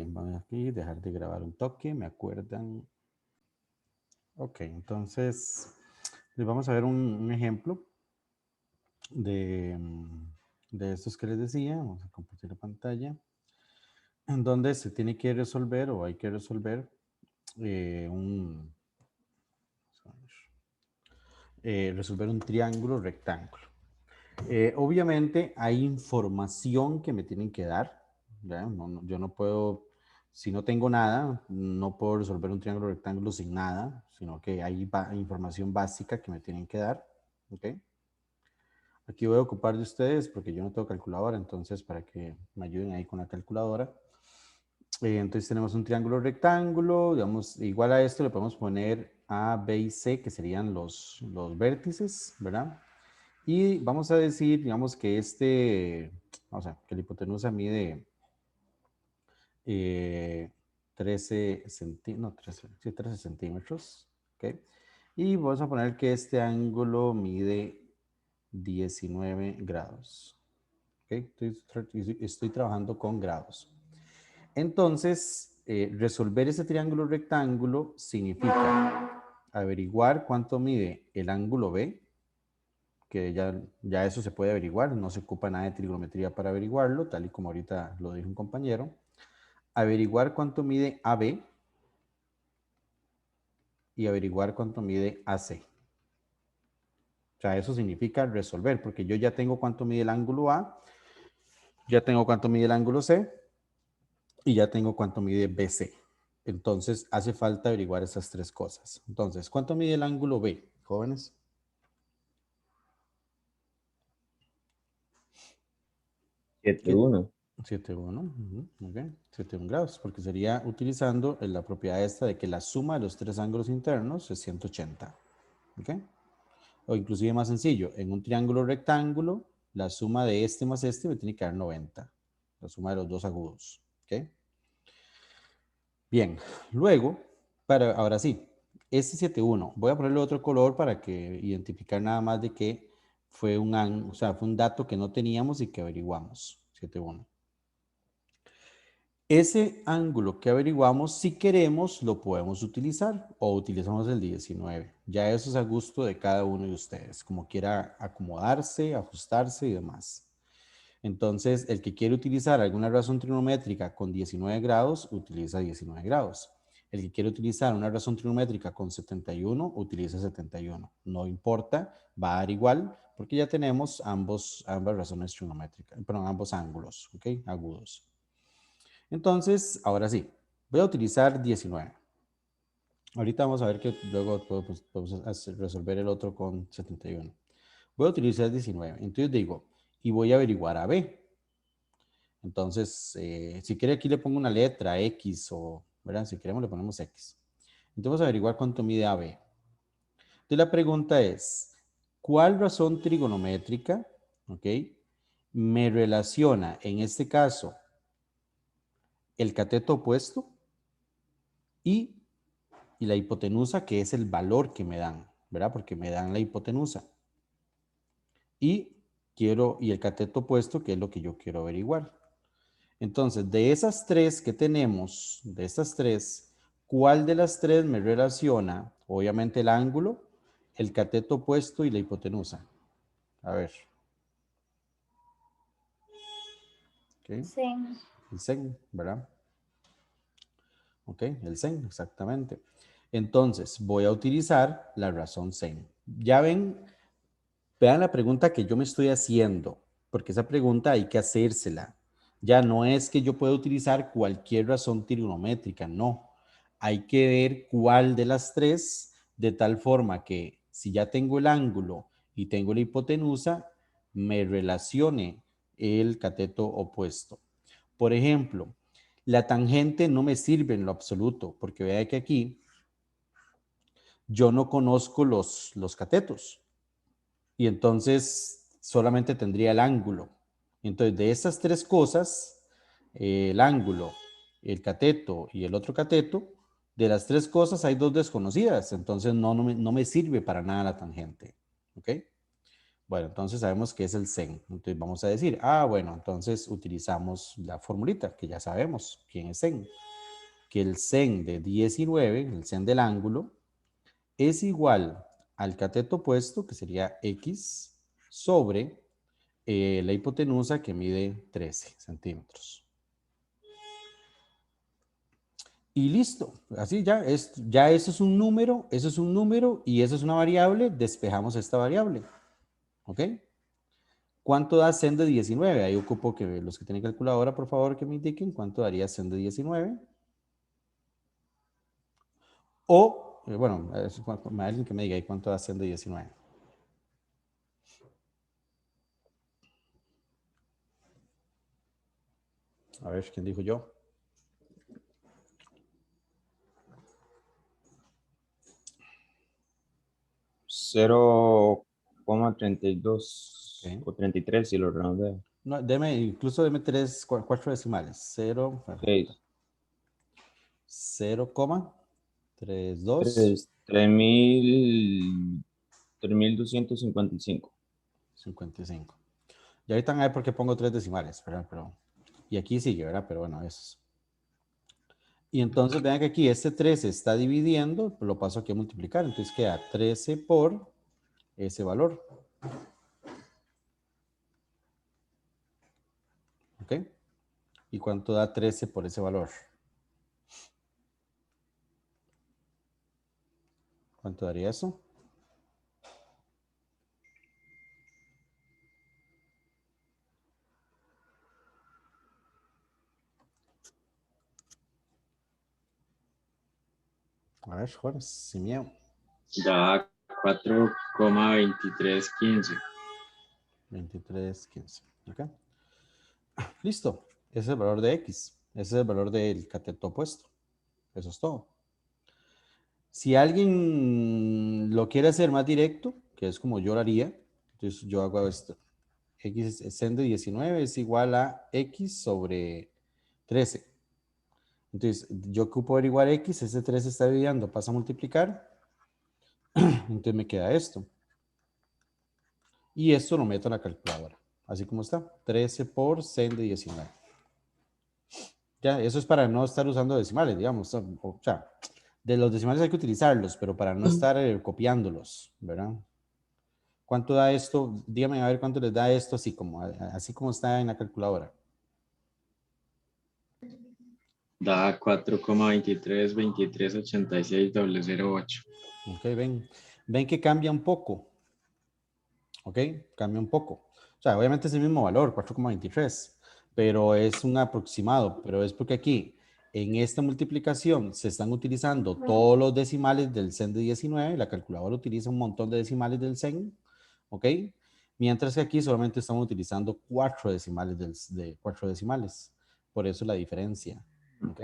vamos aquí, dejar de grabar un toque, ¿me acuerdan? Ok, entonces, les vamos a ver un ejemplo de estos que les decía. Vamos a compartir la pantalla, en donde se tiene que resolver o hay que resolver resolver un triángulo rectángulo. Obviamente hay información que me tienen que dar, ¿verdad? Yo no puedo, si no tengo nada, no puedo resolver un triángulo rectángulo sin nada, sino que hay información básica que me tienen que dar. ¿Ok? Aquí voy a ocupar de ustedes porque yo no tengo calculadora, entonces para que me ayuden ahí con la calculadora. Entonces tenemos un triángulo rectángulo, digamos, igual a esto le podemos poner A, B y C, que serían los vértices, ¿verdad? Y vamos a decir, digamos, que que la hipotenusa mide 13 centímetros, ¿ok? Y vamos a poner que este ángulo mide 19 grados, ¿ok? Estoy trabajando con grados. Entonces, resolver ese triángulo rectángulo significa averiguar cuánto mide el ángulo B, que ya eso se puede averiguar, no se ocupa nada de trigonometría para averiguarlo, tal y como ahorita lo dijo un compañero. Averiguar cuánto mide AB y averiguar cuánto mide AC. O sea, eso significa resolver, porque yo ya tengo cuánto mide el ángulo A, ya tengo cuánto mide el ángulo C y ya tengo cuánto mide BC. Entonces, hace falta averiguar esas tres cosas. Entonces, ¿cuánto mide el ángulo B, jóvenes? 7,1. 7,1. Ok. 7,1 grados, porque sería utilizando la propiedad esta de que la suma de los tres ángulos internos es 180. ¿Ok? O inclusive más sencillo, en un triángulo rectángulo, la suma de este más este me tiene que dar 90. La suma de los dos agudos. ¿Ok? Bien, luego, ahora sí, este 7,1, voy a ponerle otro color para que identificar nada más de que fue fue un dato que no teníamos y que averiguamos. 7,1. Ese ángulo que averiguamos, si queremos, lo podemos utilizar o utilizamos el 19. Ya eso es a gusto de cada uno de ustedes, como quiera acomodarse, ajustarse y demás. Entonces, el que quiere utilizar alguna razón trigonométrica con 19 grados, utiliza 19 grados. El que quiere utilizar una razón trigonométrica con 71, utiliza 71. No importa, va a dar igual, porque ya tenemos ambas razones trigonométricas, perdón, ambos ángulos, ¿ok? Agudos. Entonces, ahora sí, voy a utilizar 19. Ahorita vamos a ver que luego podemos resolver el otro con 71. Voy a utilizar 19. Entonces digo, y voy a averiguar a B. Entonces, si quiere aquí le pongo una letra X o, ¿verdad? Si queremos le ponemos X. Entonces vamos a averiguar cuánto mide AB. Entonces la pregunta es, ¿cuál razón trigonométrica, ok, me relaciona en este caso el cateto opuesto y la hipotenusa, que es el valor que me dan, ¿verdad? Porque me dan la hipotenusa. Y el cateto opuesto, que es lo que yo quiero averiguar. Entonces, de esas tres que tenemos, de estas tres, ¿cuál de las tres me relaciona? Obviamente el ángulo, el cateto opuesto y la hipotenusa. A ver. Okay. Sen. El sen, ¿verdad? Ok, el sen, exactamente. Entonces, voy a utilizar la razón sen. Ya ven, vean la pregunta que yo me estoy haciendo, porque esa pregunta hay que hacérsela. Ya no es que yo pueda utilizar cualquier razón trigonométrica, no. Hay que ver cuál de las tres, de tal forma que si ya tengo el ángulo y tengo la hipotenusa, me relacione el cateto opuesto. Por ejemplo, la tangente no me sirve en lo absoluto, porque vea que aquí yo no conozco los catetos. Y entonces solamente tendría el ángulo. Entonces, de esas tres cosas, el ángulo, el cateto y el otro cateto, de las tres cosas hay dos desconocidas. Entonces, no me sirve para nada la tangente. ¿Ok? Bueno, entonces sabemos que es el sen. Entonces, vamos a decir, bueno, entonces utilizamos la formulita, que ya sabemos quién es sen. Que el sen de 19, el sen del ángulo, es igual al cateto opuesto, que sería x, sobre la hipotenusa, que mide 13 centímetros. Y listo, así ya eso es un número, y eso es una variable, despejamos esta variable. ¿Ok? ¿Cuánto da sen de 19? Ahí ocupo que los que tienen calculadora, por favor, que me indiquen cuánto daría sen de 19. O, bueno, alguien que me diga ahí cuánto da sen de 19. A ver, ¿quién dijo yo? $0,32 Ok. o 33 si lo redondeo. No, incluso deme 4 decimales. 0, 0,32. 3,255. 55. Y ahorita van a ver por qué pongo 3 decimales, ¿verdad? Y aquí sigue, ¿verdad? Pero bueno, eso es. Y entonces vean que aquí este 13 está dividiendo, lo paso aquí a multiplicar. Entonces queda 13 por ese valor. ¿Ok? ¿Y cuánto da 13 por ese valor? ¿Cuánto daría eso? A ver, Juárez, sin miedo. Da 4,2315. 23,15. ¿Ok? Listo. Ese es el valor de X. Ese es el valor del cateto opuesto. Eso es todo. Si alguien lo quiere hacer más directo, que es como yo lo haría, entonces yo hago esto. X sen de 19 es igual a X sobre 13. Entonces, yo ocupo averiguar X, ese 13 está dividiendo, pasa a multiplicar, entonces me queda esto. Y esto lo meto en la calculadora, así como está, 13 por sen de 19. Ya, eso es para no estar usando decimales, digamos, o sea, de los decimales hay que utilizarlos, pero para no estar copiándolos, ¿verdad? ¿Cuánto da esto? Dígame a ver cuánto les da esto así como está en la calculadora. Da 4,232386,008. Ok, ven que cambia un poco. Ok, cambia un poco. O sea, obviamente es el mismo valor, 4,23, pero es un aproximado, pero es porque aquí en esta multiplicación se están utilizando todos los decimales del sen de 19, la calculadora utiliza un montón de decimales del sen, ok, mientras que aquí solamente estamos utilizando 4 decimales de 4 decimales, por eso la diferencia, ok.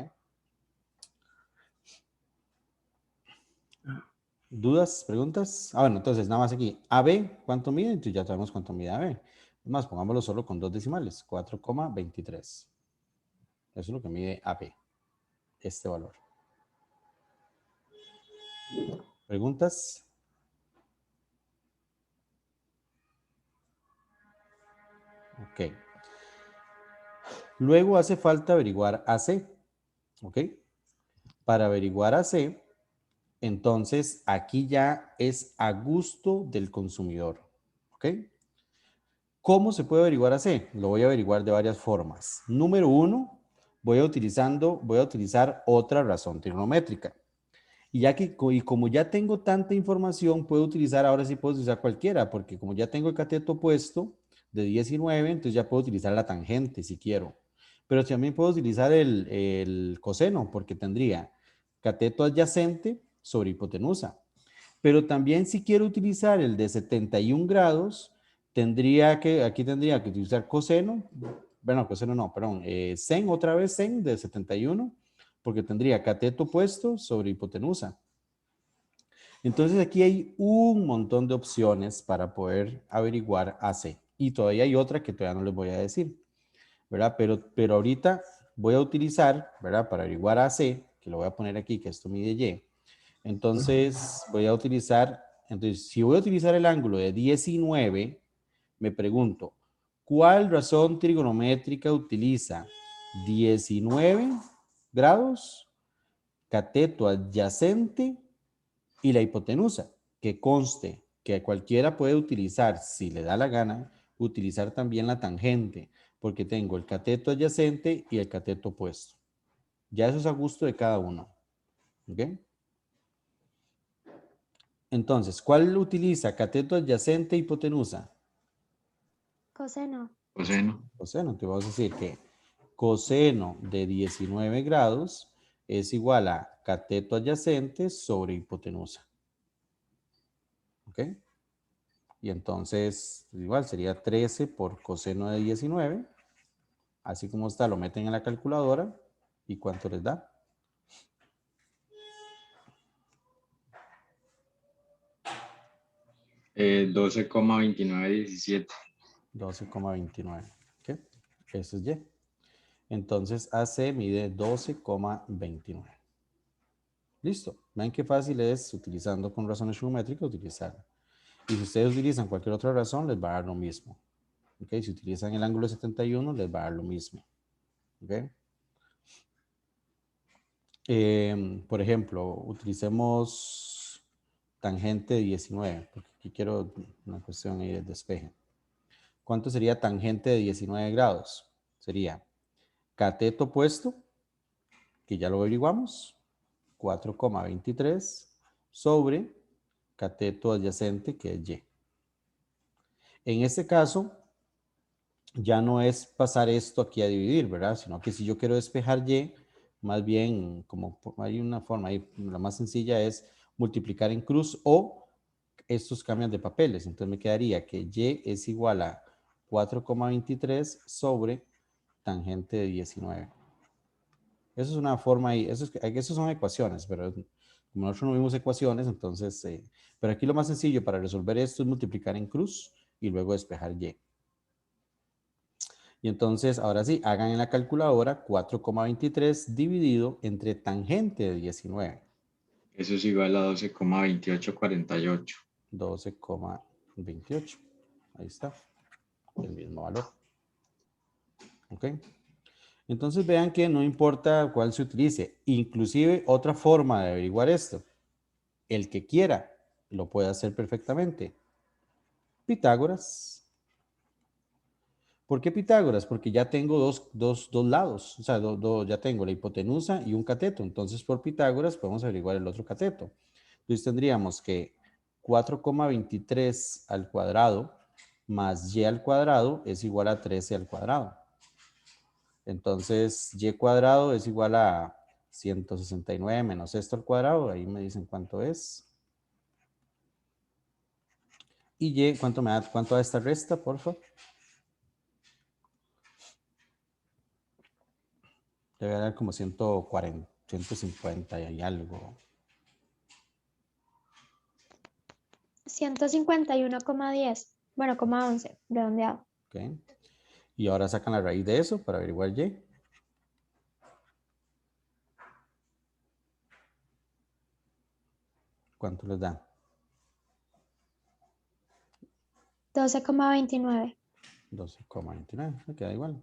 ¿Dudas? ¿Preguntas? Bueno, entonces nada más aquí. AB, ¿cuánto mide? Entonces ya sabemos cuánto mide AB. Más, pongámoslo solo con 2 decimales, 4,23. Eso es lo que mide AB, este valor. ¿Preguntas? Ok. Luego hace falta averiguar AC. ¿Ok? Para averiguar AC, entonces aquí ya es a gusto del consumidor. ¿Ok? ¿Cómo se puede averiguar AC? Lo voy a averiguar de varias formas. Número uno, voy a utilizar otra razón trigonométrica. Y como ya tengo tanta información, ahora sí puedo utilizar cualquiera, porque como ya tengo el cateto puesto de 19, entonces ya puedo utilizar la tangente si quiero. Pero también puedo utilizar el coseno, porque tendría cateto adyacente sobre hipotenusa. Pero también si quiero utilizar el de 71 grados, aquí tendría que utilizar coseno, bueno, coseno no, perdón, sen, otra vez sen de 71, porque tendría cateto puesto sobre hipotenusa. Entonces aquí hay un montón de opciones para poder averiguar AC. Y todavía hay otra que todavía no les voy a decir, ¿verdad? Pero ahorita voy a utilizar, ¿verdad? Para averiguar AC, que lo voy a poner aquí, que esto mide Y. Entonces si voy a utilizar el ángulo de 19, me pregunto, ¿cuál razón trigonométrica utiliza 19 grados, cateto adyacente y la hipotenusa? Que conste que cualquiera puede utilizar, si le da la gana, utilizar también la tangente, porque tengo el cateto adyacente y el cateto opuesto. Ya eso es a gusto de cada uno. ¿Ok? Entonces, ¿cuál utiliza cateto adyacente e hipotenusa? Coseno. Coseno. Coseno. Te vamos a decir que coseno de 19 grados es igual a cateto adyacente sobre hipotenusa. ¿Ok? Y entonces, igual sería 13 por coseno de 19. Así como está, lo meten en la calculadora. ¿Y cuánto les da? 12,2917. 12,29. ¿Ok? Eso es Y. Entonces, AC mide 12,29. Listo. Ven qué fácil es, utilizando con razones geométricas, utilizar. Y si ustedes utilizan cualquier otra razón, les va a dar lo mismo. ¿Ok? Si utilizan el ángulo de 71, les va a dar lo mismo. ¿Ok? Por ejemplo, utilicemos tangente de 19, porque aquí quiero una cuestión ahí de despeje. ¿Cuánto sería tangente de 19 grados? Sería cateto opuesto, que ya lo averiguamos, 4,23 sobre cateto adyacente, que es Y. En este caso, ya no es pasar esto aquí a dividir, ¿verdad? Sino que si yo quiero despejar Y, más bien, como hay una forma ahí, la más sencilla es multiplicar en cruz o estos cambian de papeles. Entonces me quedaría que Y es igual a 4,23 sobre tangente de 19. Eso es una forma ahí, eso son ecuaciones, pero como nosotros no vimos ecuaciones, entonces, pero aquí lo más sencillo para resolver esto es multiplicar en cruz y luego despejar Y. Y entonces, ahora sí, hagan en la calculadora 4,23 dividido entre tangente de 19. Eso es igual a 12,2848. 12,28. Ahí está. El mismo valor. ¿Ok? Entonces vean que no importa cuál se utilice. Inclusive otra forma de averiguar esto. El que quiera lo puede hacer perfectamente. Pitágoras. ¿Por qué Pitágoras? Porque ya tengo dos lados, o sea, ya tengo la hipotenusa y un cateto. Entonces, por Pitágoras podemos averiguar el otro cateto. Entonces, tendríamos que 4,23 al cuadrado más y al cuadrado es igual a 13 al cuadrado. Entonces, y cuadrado es igual a 169 menos esto al cuadrado. Ahí me dicen cuánto es. Y y, ¿cuánto da esta resta, por favor? Debe dar como 140, 150 y algo. 151,10. Bueno, 11, redondeado. ¿Ok? Y ahora sacan la raíz de eso para averiguar y. ¿Cuánto les da? 12,29. 12,29, me queda igual.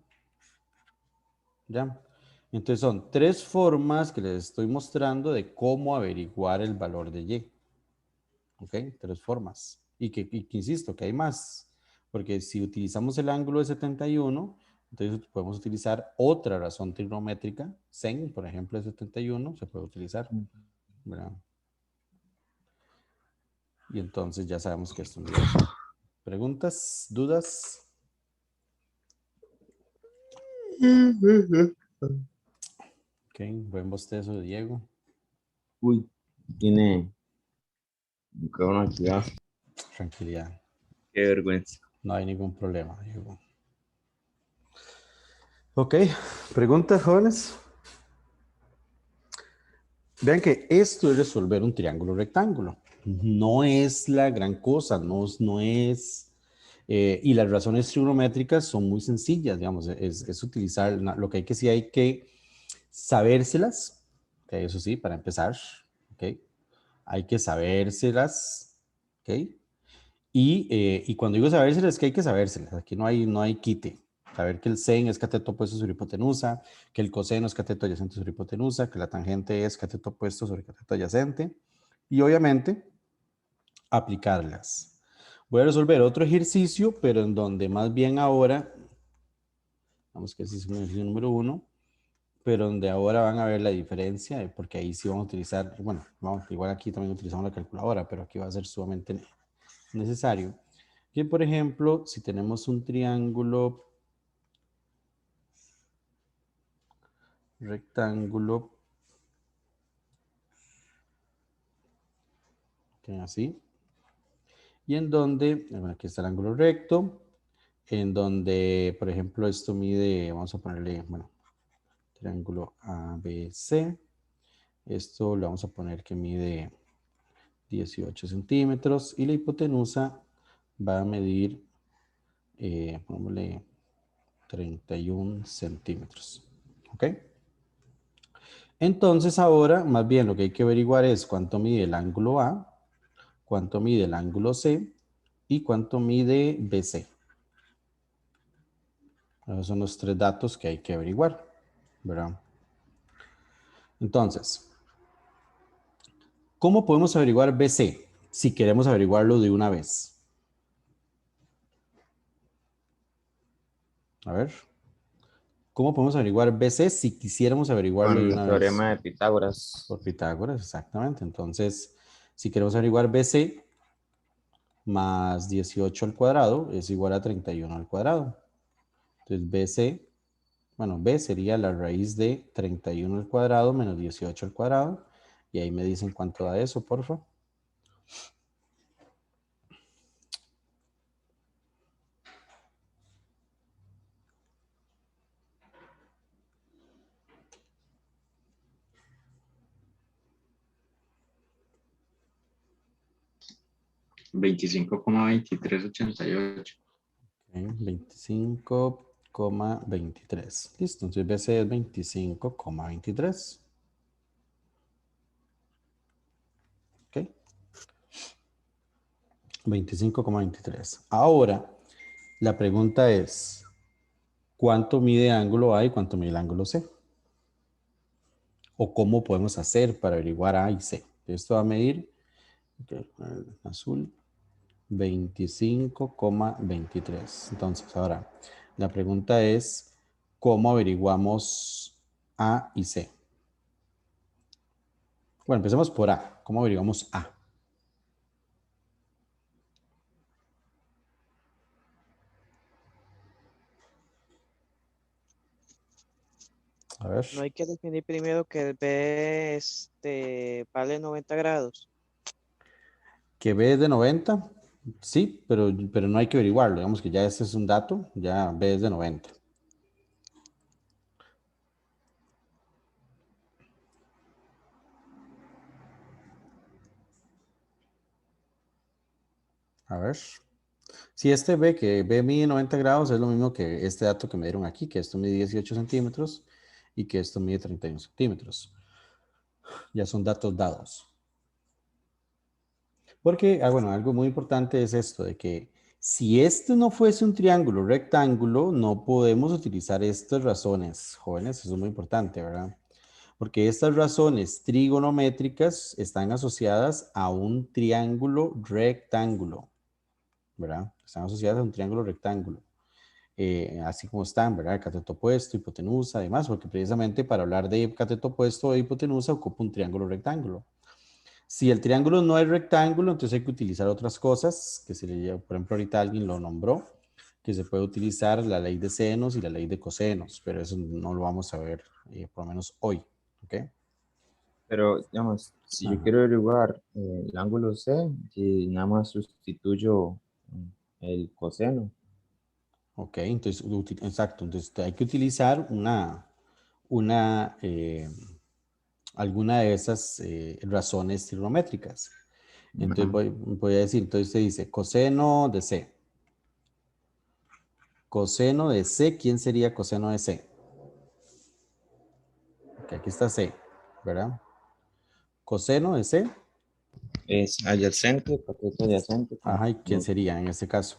Ya. Entonces son tres formas que les estoy mostrando de cómo averiguar el valor de Y. ¿Ok? Tres formas. Y que insisto, que hay más. Porque si utilizamos el ángulo de 71, entonces podemos utilizar otra razón trigonométrica. Sen, por ejemplo, de 71, se puede utilizar. ¿Verdad? Y entonces ya sabemos que esto no es. ¿Preguntas? ¿Dudas? Ok, buen bostezo de Diego. Uy, tiene que una actividad. Tranquilidad. Qué vergüenza. No hay ningún problema, Diego. Ok, preguntas, jóvenes. Vean que esto es resolver un triángulo rectángulo. No es la gran cosa, no es... y las razones trigonométricas son muy sencillas, digamos, es utilizar, lo que hay que sí hay que sabérselas, okay, eso sí, para empezar, ¿ok? Hay que sabérselas, ¿ok? Y cuando digo sabérselas, es que hay que sabérselas, aquí no hay quite. Saber que el sen es cateto opuesto sobre hipotenusa, que el coseno es cateto adyacente sobre hipotenusa, que la tangente es cateto opuesto sobre cateto adyacente. Y obviamente, aplicarlas. Voy a resolver otro ejercicio, pero en donde más bien ahora, vamos que ese es el ejercicio número 1, pero donde ahora van a ver la diferencia, porque ahí sí vamos a utilizar, bueno, igual aquí también utilizamos la calculadora, pero aquí va a ser sumamente necesario. Que por ejemplo, si tenemos un triángulo rectángulo, que así, y en donde, bueno, aquí está el ángulo recto, en donde, por ejemplo, esto mide, vamos a ponerle, bueno, triángulo ABC, esto le vamos a poner que mide 18 centímetros y la hipotenusa va a medir, pongámosle 31 centímetros, ¿ok? Entonces ahora, más bien lo que hay que averiguar es cuánto mide el ángulo A, cuánto mide el ángulo C y cuánto mide BC. Esos son los tres datos que hay que averiguar, ¿verdad? Entonces, ¿cómo podemos averiguar BC si queremos averiguarlo de una vez? A ver. ¿Cómo podemos averiguar BC si quisiéramos averiguarlo de Con el una vez? teorema de Pitágoras. Por Pitágoras, exactamente. Entonces, si queremos averiguar BC más 18 al cuadrado es igual a 31 al cuadrado. Entonces, BC, bueno, B sería la raíz de 31 al cuadrado menos 18 al cuadrado. Y ahí me dicen cuánto da eso, por favor. $25,2388. 25,23. Listo, entonces BC es 25,23. ¿Ok? 25,23. Ahora, la pregunta es, ¿cuánto mide ángulo A y cuánto mide el ángulo C? ¿O cómo podemos hacer para averiguar A y C? Esto va a medir, azul, 25,23. Entonces, ahora, la pregunta es, ¿cómo averiguamos A y C? Bueno, empecemos por A. ¿Cómo averiguamos A? A ver. No hay que definir primero que el B vale 90 grados. ¿Que B es de 90? Sí, pero no hay que averiguarlo. Digamos que ya ese es un dato, ya B es de 90. A ver. Si este B, que B mide 90 grados, es lo mismo que este dato que me dieron aquí, que esto mide 18 centímetros y que esto mide 31 centímetros. Ya son datos dados. Porque, bueno, algo muy importante es esto, de que si este no fuese un triángulo rectángulo, no podemos utilizar estas razones, jóvenes, eso es muy importante, ¿verdad? Porque estas razones trigonométricas están asociadas a un triángulo rectángulo, ¿verdad? Están asociadas a un triángulo rectángulo. Así como están, ¿verdad? Cateto opuesto, hipotenusa, además, porque precisamente para hablar de cateto opuesto o hipotenusa ocupa un triángulo rectángulo. Si el triángulo no es rectángulo, entonces hay que utilizar otras cosas, que se le llama, por ejemplo, ahorita alguien lo nombró, que se puede utilizar la ley de senos y la ley de cosenos, pero eso no lo vamos a ver, por lo menos hoy, ¿ok? Pero, digamos, si yo Ajá. quiero averiguar el ángulo C, y nada más sustituyo el coseno. Ok, entonces, exacto, entonces hay que utilizar una, alguna de esas razones trigonométricas. Entonces Ajá. voy a decir, entonces se dice coseno de C. Coseno de C, ¿quién sería coseno de C? Ok, aquí está C, ¿verdad? Coseno de C, Es adyacente, cateto adyacente. ajá, ¿y quién sería en este caso?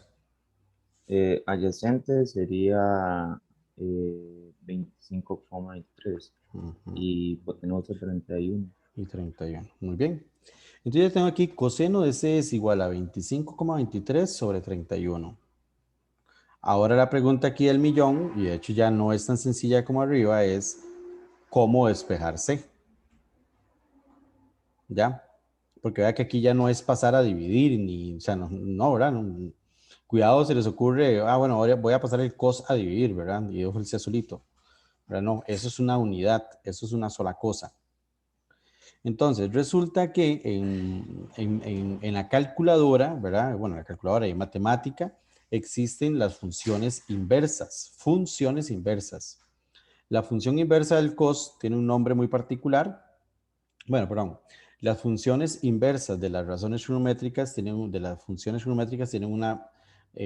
Adyacente sería 25,3 Ujú, y hipotenusa 31. y 31, muy bien. Entonces yo tengo aquí coseno de C es igual a 25,23 sobre 31. Ahora la pregunta aquí del millón, y de hecho ya no es tan sencilla como arriba, es cómo despejar C. ¿Ya? Porque vea que aquí ya no es pasar a dividir, ni, o sea, no, ¿verdad? Cuidado, se les ocurre, bueno, ahora voy a pasar el cos a dividir, ¿verdad? Y dejo el C solito, ¿verdad? No, eso es una unidad, eso es una sola cosa. Entonces, resulta que en la calculadora, ¿verdad? Bueno, en la calculadora y en matemática existen las funciones inversas, funciones inversas. La función inversa del cos tiene un nombre muy particular. Bueno, perdón. Las funciones inversas de las razones trigonométricas tienen, de las funciones trigonométricas tienen un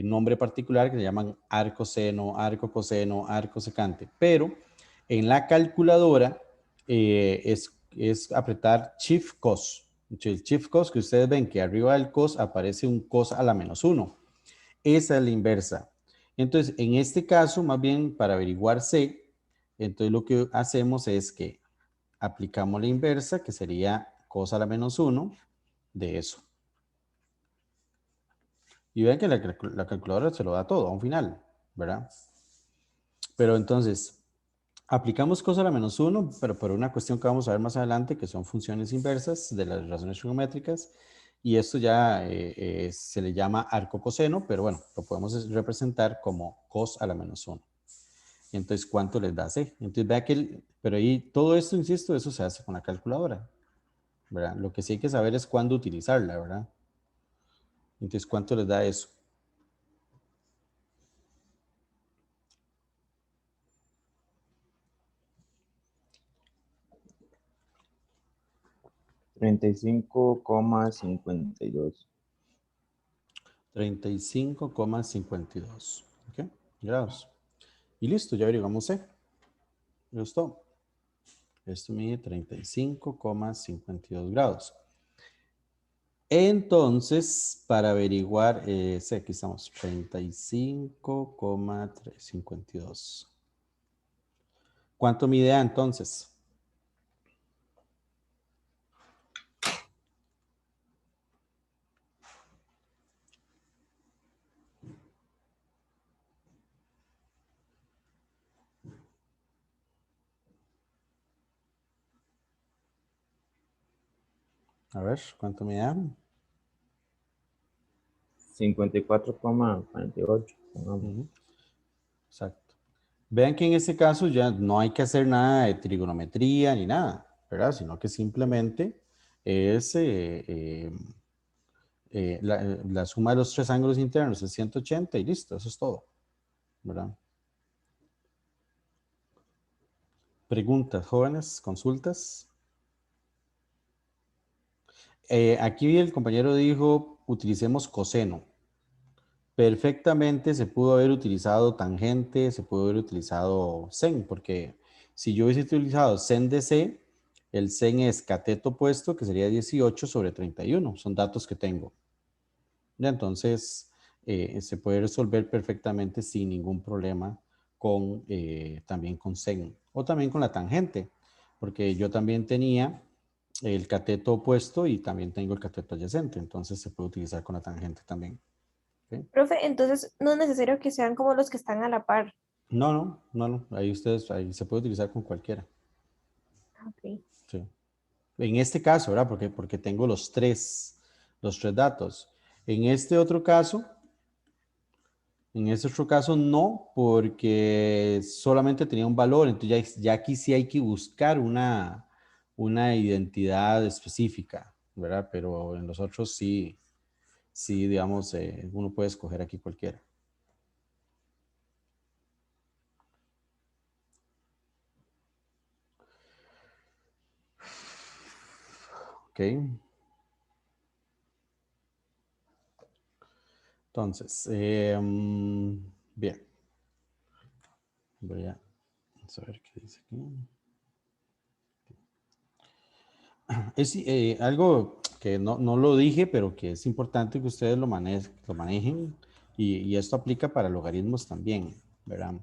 nombre particular que se llaman arco seno, arco coseno, arco secante. Pero en la calculadora es apretar Shift cos. El Shift cos que ustedes ven que arriba del cos aparece un cos a la menos 1. Esa es la inversa. Entonces, en este caso, más bien para averiguar C, entonces lo que hacemos es que aplicamos la inversa, que sería cos a la menos 1 de eso. Y ven que la calculadora se lo da todo a un final, ¿verdad? Pero entonces, aplicamos cos a la menos 1, pero por una cuestión que vamos a ver más adelante, que son funciones inversas de las razones trigonométricas, y esto ya se le llama arco coseno, pero bueno, lo podemos representar como cos a la menos 1. Entonces, ¿cuánto les da C? Entonces, vea que, pero ahí todo esto, insisto, eso se hace con la calculadora, ¿verdad? Lo que sí hay que saber es cuándo utilizarla, ¿verdad? Entonces, ¿cuánto les da eso? Treinta y 35,52. 35,52. ¿Ok? Grados. Y listo, ya averiguamos C. ¿Me gustó? Esto mide 35,52 grados. Entonces, para averiguar, C, aquí estamos, 35,52. ¿Cuánto mide A entonces? A ver, ¿cuánto mide A? 54,48. Ujú, exacto. Vean que en este caso ya no hay que hacer nada de trigonometría ni nada, ¿verdad? Sino que simplemente es la suma de los tres ángulos internos es 180 y listo, eso es todo, ¿verdad? Preguntas, jóvenes, consultas. Aquí el compañero dijo, utilicemos coseno. Perfectamente se pudo haber utilizado tangente, se pudo haber utilizado sen, porque si yo hubiese utilizado sen de C, El sen es cateto opuesto, que sería 18 sobre 31. Son datos que tengo. Ya, entonces, se puede resolver perfectamente sin ningún problema con, también con sen o también con la tangente, porque yo también tenía el cateto opuesto y también tengo el cateto adyacente, entonces se puede utilizar con la tangente también. ¿Ok? Profe, entonces no es necesario que sean como los que están a la par. No, ahí ahí se puede utilizar con cualquiera. Ok. Sí. En este caso, ¿verdad? Porque tengo los tres datos. En este otro caso, no, porque solamente tenía un valor, entonces ya aquí sí hay que buscar una identidad específica, ¿verdad? Pero en los otros sí, digamos, uno puede escoger aquí cualquiera. Ok. Entonces, bien. Voy a ver qué dice aquí. Es algo que no lo dije, pero que es importante que ustedes lo manejen y esto aplica para logaritmos también, ¿verdad?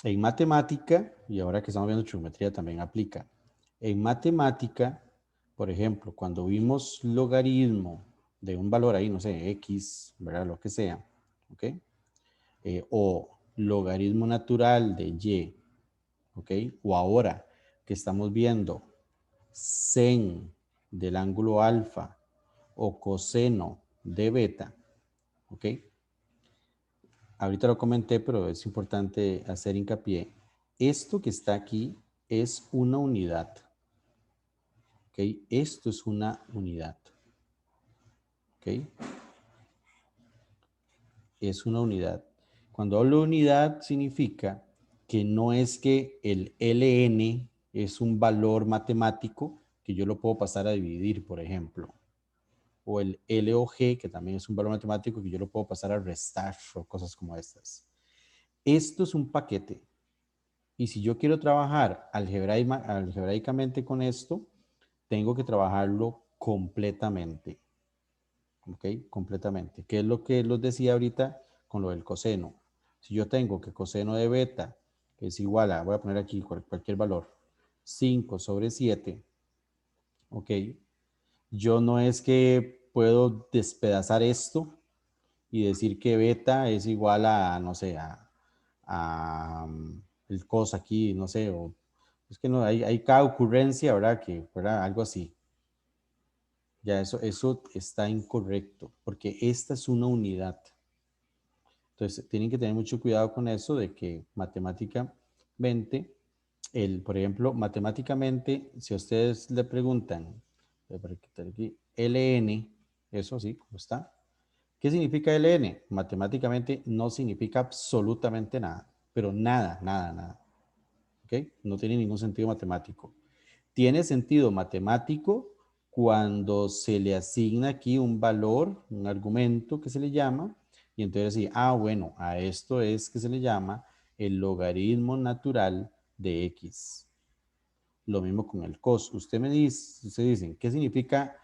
En matemática, y ahora que estamos viendo geometría también aplica. En matemática, por ejemplo, cuando vimos logaritmo de un valor ahí, no sé, X, ¿verdad? Lo que sea, ¿ok? O logaritmo natural de Y, ¿ok? O ahora que estamos viendo sen del ángulo alfa o coseno de beta, ¿ok? Ahorita lo comenté, pero es importante hacer hincapié. Esto que está aquí es una unidad, ¿ok? Esto es una unidad, ¿ok? Es una unidad. Cuando hablo de unidad significa que no es que el ln es un valor matemático que yo lo puedo pasar a dividir, por ejemplo. O el log, que también es un valor matemático que yo lo puedo pasar a restar o cosas como estas. Esto es un paquete. Y si yo quiero trabajar algebraicamente con esto, tengo que trabajarlo completamente. ¿Ok? Completamente. ¿Qué es lo que les decía ahorita con lo del coseno? Si yo tengo que coseno de beta es igual a, voy a poner aquí cualquier valor, 5 sobre 7, ¿ok? Yo no es que puedo despedazar esto y decir que beta es igual a, no sé, el cos aquí, no sé, o es que no, hay cada ocurrencia, ¿verdad? Que fuera algo así. Ya eso está incorrecto, porque esta es una unidad. Entonces, tienen que tener mucho cuidado con eso de que matemáticamente, por ejemplo, matemáticamente, si a ustedes le preguntan, para quitar aquí, ln, eso sí, ¿cómo está? ¿Qué significa ln? Matemáticamente no significa absolutamente nada, pero nada. ¿Ok? No tiene ningún sentido matemático. Tiene sentido matemático cuando se le asigna aquí un valor, un argumento que se le llama, y entonces sí, bueno, a esto es que se le llama el logaritmo natural de x. Lo mismo con el cos. Ustedes dicen, ¿qué significa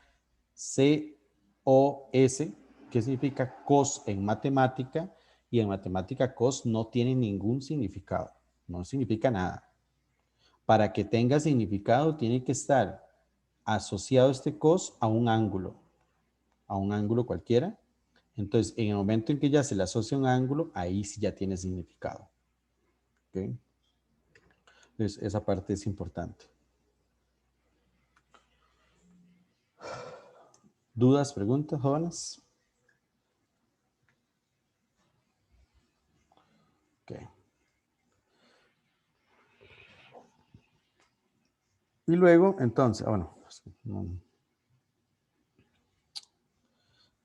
COS? ¿Qué significa cos en matemática? Y en matemática cos no tiene ningún significado, no significa nada. Para que tenga significado tiene que estar asociado este cos a un ángulo cualquiera. Entonces, en el momento en que ya se le asocia un ángulo, ahí sí ya tiene significado. ¿Ok? Entonces, esa parte es importante. ¿Dudas, preguntas, jóvenes? Ok. Y luego, entonces, bueno,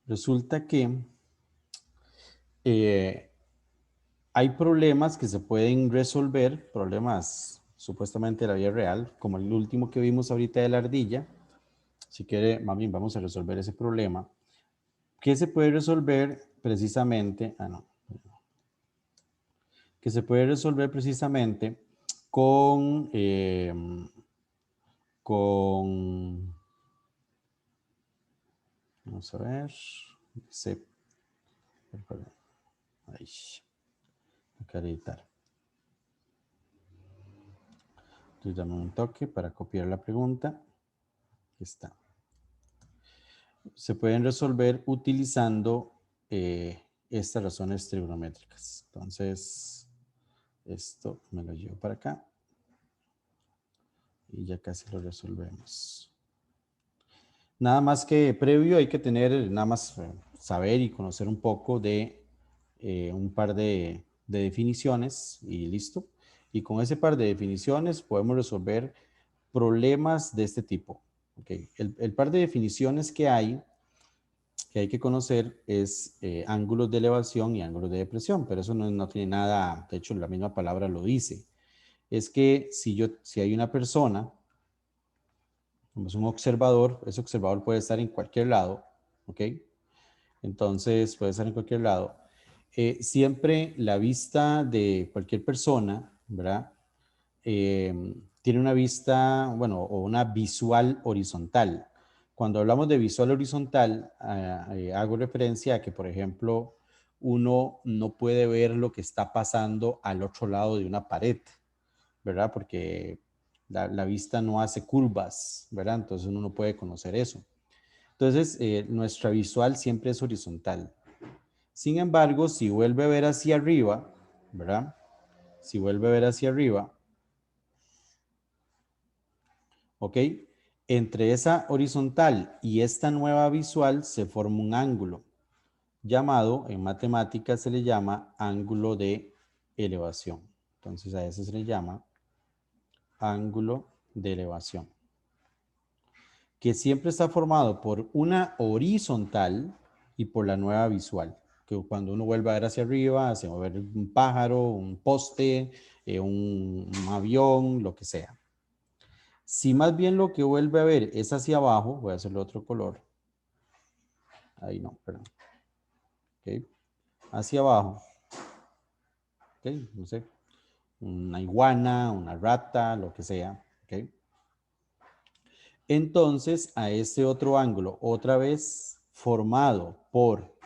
resulta que hay problemas que se pueden resolver, problemas supuestamente de la vida real, como el último que vimos ahorita de la ardilla. Si quiere, mami, vamos a resolver ese problema. ¿Qué se puede resolver precisamente? Que se puede resolver precisamente con con, vamos a ver, dice, ahí, acá editar. Entonces dame un toque para copiar la pregunta. Aquí está. Se pueden resolver utilizando estas razones trigonométricas. Entonces, esto me lo llevo para acá. Y ya casi lo resolvemos. Nada más que previo hay que tener, nada más saber y conocer un poco de un par de definiciones y listo. Y con ese par de definiciones podemos resolver problemas de este tipo. Okay. El par de definiciones que hay que conocer es ángulos de elevación y ángulos de depresión, pero eso no tiene nada, de hecho la misma palabra lo dice. Es que si hay una persona, como es un observador, ese observador puede estar en cualquier lado, ¿ok? Entonces puede estar en cualquier lado. Siempre la vista de cualquier persona, ¿verdad? Tiene una vista, bueno, o una visual horizontal. Cuando hablamos de visual horizontal, hago referencia a que, por ejemplo, uno no puede ver lo que está pasando al otro lado de una pared, ¿verdad? Porque la vista no hace curvas, ¿verdad? Entonces uno no puede conocer eso. Entonces, nuestra visual siempre es horizontal. Sin embargo, si vuelve a ver hacia arriba, ¿verdad? Si vuelve a ver hacia arriba, ¿ok? Entre esa horizontal y esta nueva visual se forma un ángulo llamado, en matemáticas se le llama ángulo de elevación. Entonces a ese se le llama ángulo de elevación, que siempre está formado por una horizontal y por la nueva visual, que cuando uno vuelve a ver hacia arriba, se va a ver un pájaro, un poste, un avión, lo que sea. Si más bien lo que vuelve a ver es hacia abajo, voy a hacerle otro color. Ahí no, perdón. Okay. Hacia abajo. Okay. No sé. Una iguana, una rata, lo que sea. Okay. Entonces, a este otro ángulo, otra vez formado por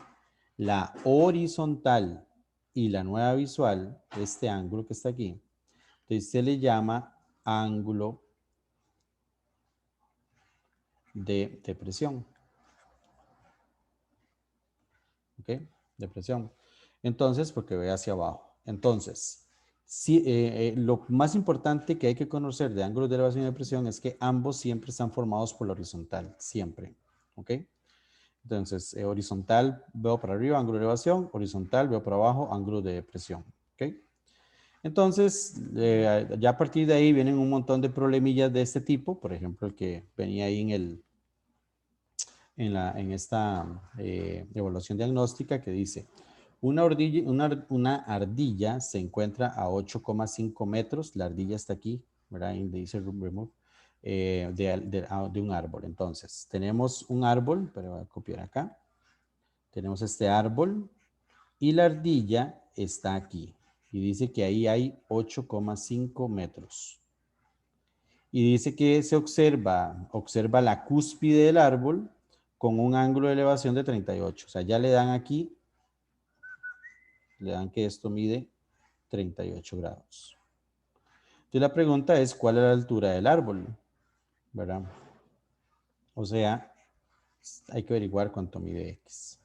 la horizontal y la nueva visual, este ángulo que está aquí, entonces se le llama ángulo de depresión. ¿Ok? Depresión. Entonces, porque ve hacia abajo. Entonces, lo más importante que hay que conocer de ángulos de elevación y depresión es que ambos siempre están formados por la horizontal, siempre. ¿Ok? Entonces, horizontal veo para arriba, ángulo de elevación, horizontal veo para abajo, ángulo de depresión. ¿Ok? Entonces, ya a partir de ahí vienen un montón de problemillas de este tipo, por ejemplo, el que venía ahí en esta evaluación diagnóstica que dice, una ardilla se encuentra a 8,5 metros, la ardilla está aquí, ¿verdad? Dice remove, de un árbol. Entonces, tenemos un árbol, pero voy a copiar acá. Tenemos este árbol y la ardilla está aquí. Y dice que ahí hay 8,5 metros. Y dice que se observa la cúspide del árbol con un ángulo de elevación de 38. O sea, ya le dan aquí, le dan que esto mide 38 grados. Entonces la pregunta es, ¿cuál es la altura del árbol? ¿Verdad? O sea, hay que averiguar cuánto mide X.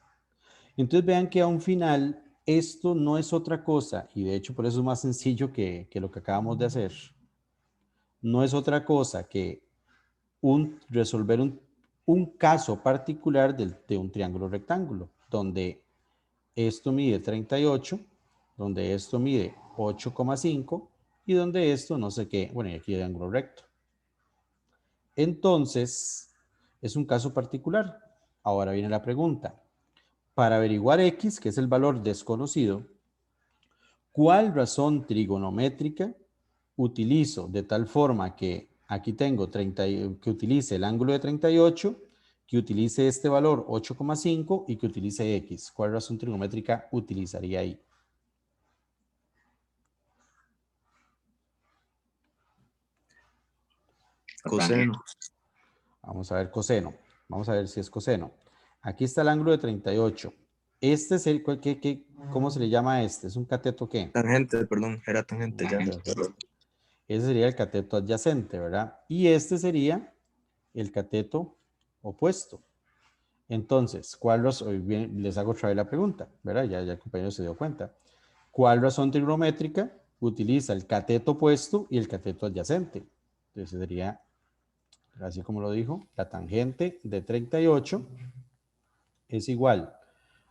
Entonces vean que a un final, esto no es otra cosa, y de hecho por eso es más sencillo que lo que acabamos de hacer. No es otra cosa que resolver un caso particular de un triángulo rectángulo, donde esto mide 38, donde esto mide 8,5 y donde esto no sé qué, bueno, y aquí hay ángulo recto. Entonces, es un caso particular. Ahora viene la pregunta. Para averiguar X, que es el valor desconocido, ¿cuál razón trigonométrica utilizo de tal forma que aquí tengo que utilice el ángulo de 38, que utilice este valor 8,5 y que utilice X? ¿Cuál razón trigonométrica utilizaría ahí? Coseno. Vamos a ver coseno. Vamos a ver si es coseno. Aquí está el ángulo de 38. Este es el, ¿cómo se le llama a este? ¿Es un cateto qué? Tangente, perdón, era tangente ya. Ese sería el cateto adyacente, ¿verdad? Y este sería el cateto opuesto. Entonces, ¿cuál razón? Bien, les hago otra vez la pregunta, ¿verdad? Ya el compañero se dio cuenta. ¿Cuál razón trigonométrica utiliza el cateto opuesto y el cateto adyacente? Entonces sería, así como lo dijo, la tangente de 38 es igual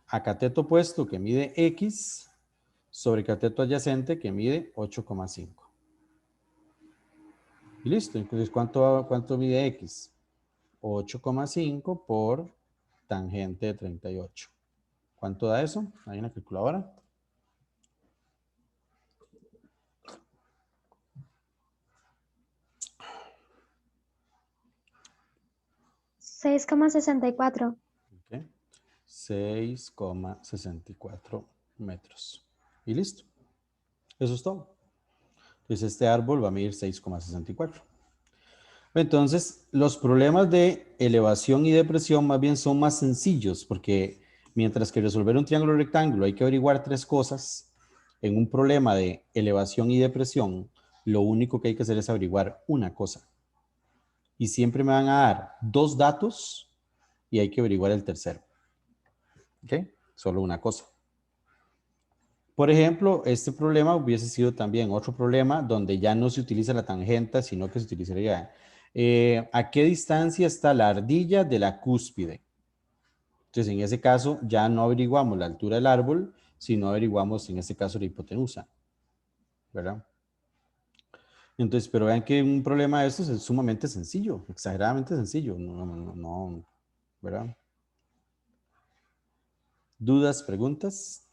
a cateto opuesto que mide X sobre cateto adyacente que mide 8,5. Y listo. Entonces, ¿cuánto mide X? 8,5 por tangente de 38. ¿Cuánto da eso? ¿Hay una calculadora? $6,64. Okay. 6,64 metros. Y listo. Eso es todo. Entonces este árbol va a medir 6,64. Entonces los problemas de elevación y depresión más bien son más sencillos porque mientras que resolver un triángulo rectángulo hay que averiguar 3 cosas, en un problema de elevación y depresión lo único que hay que hacer es averiguar una cosa. Y siempre me van a dar 2 datos y hay que averiguar el tercero. ¿Ok? Solo una cosa. Por ejemplo, este problema hubiese sido también otro problema donde ya no se utiliza la tangente, sino que se utilizaría ¿a qué distancia está la ardilla de la cúspide? Entonces, en ese caso, ya no averiguamos la altura del árbol, sino averiguamos, en este caso, la hipotenusa. ¿Verdad? Entonces, pero vean que un problema de estos es sumamente sencillo, exageradamente sencillo. No, ¿verdad? ¿Dudas, preguntas?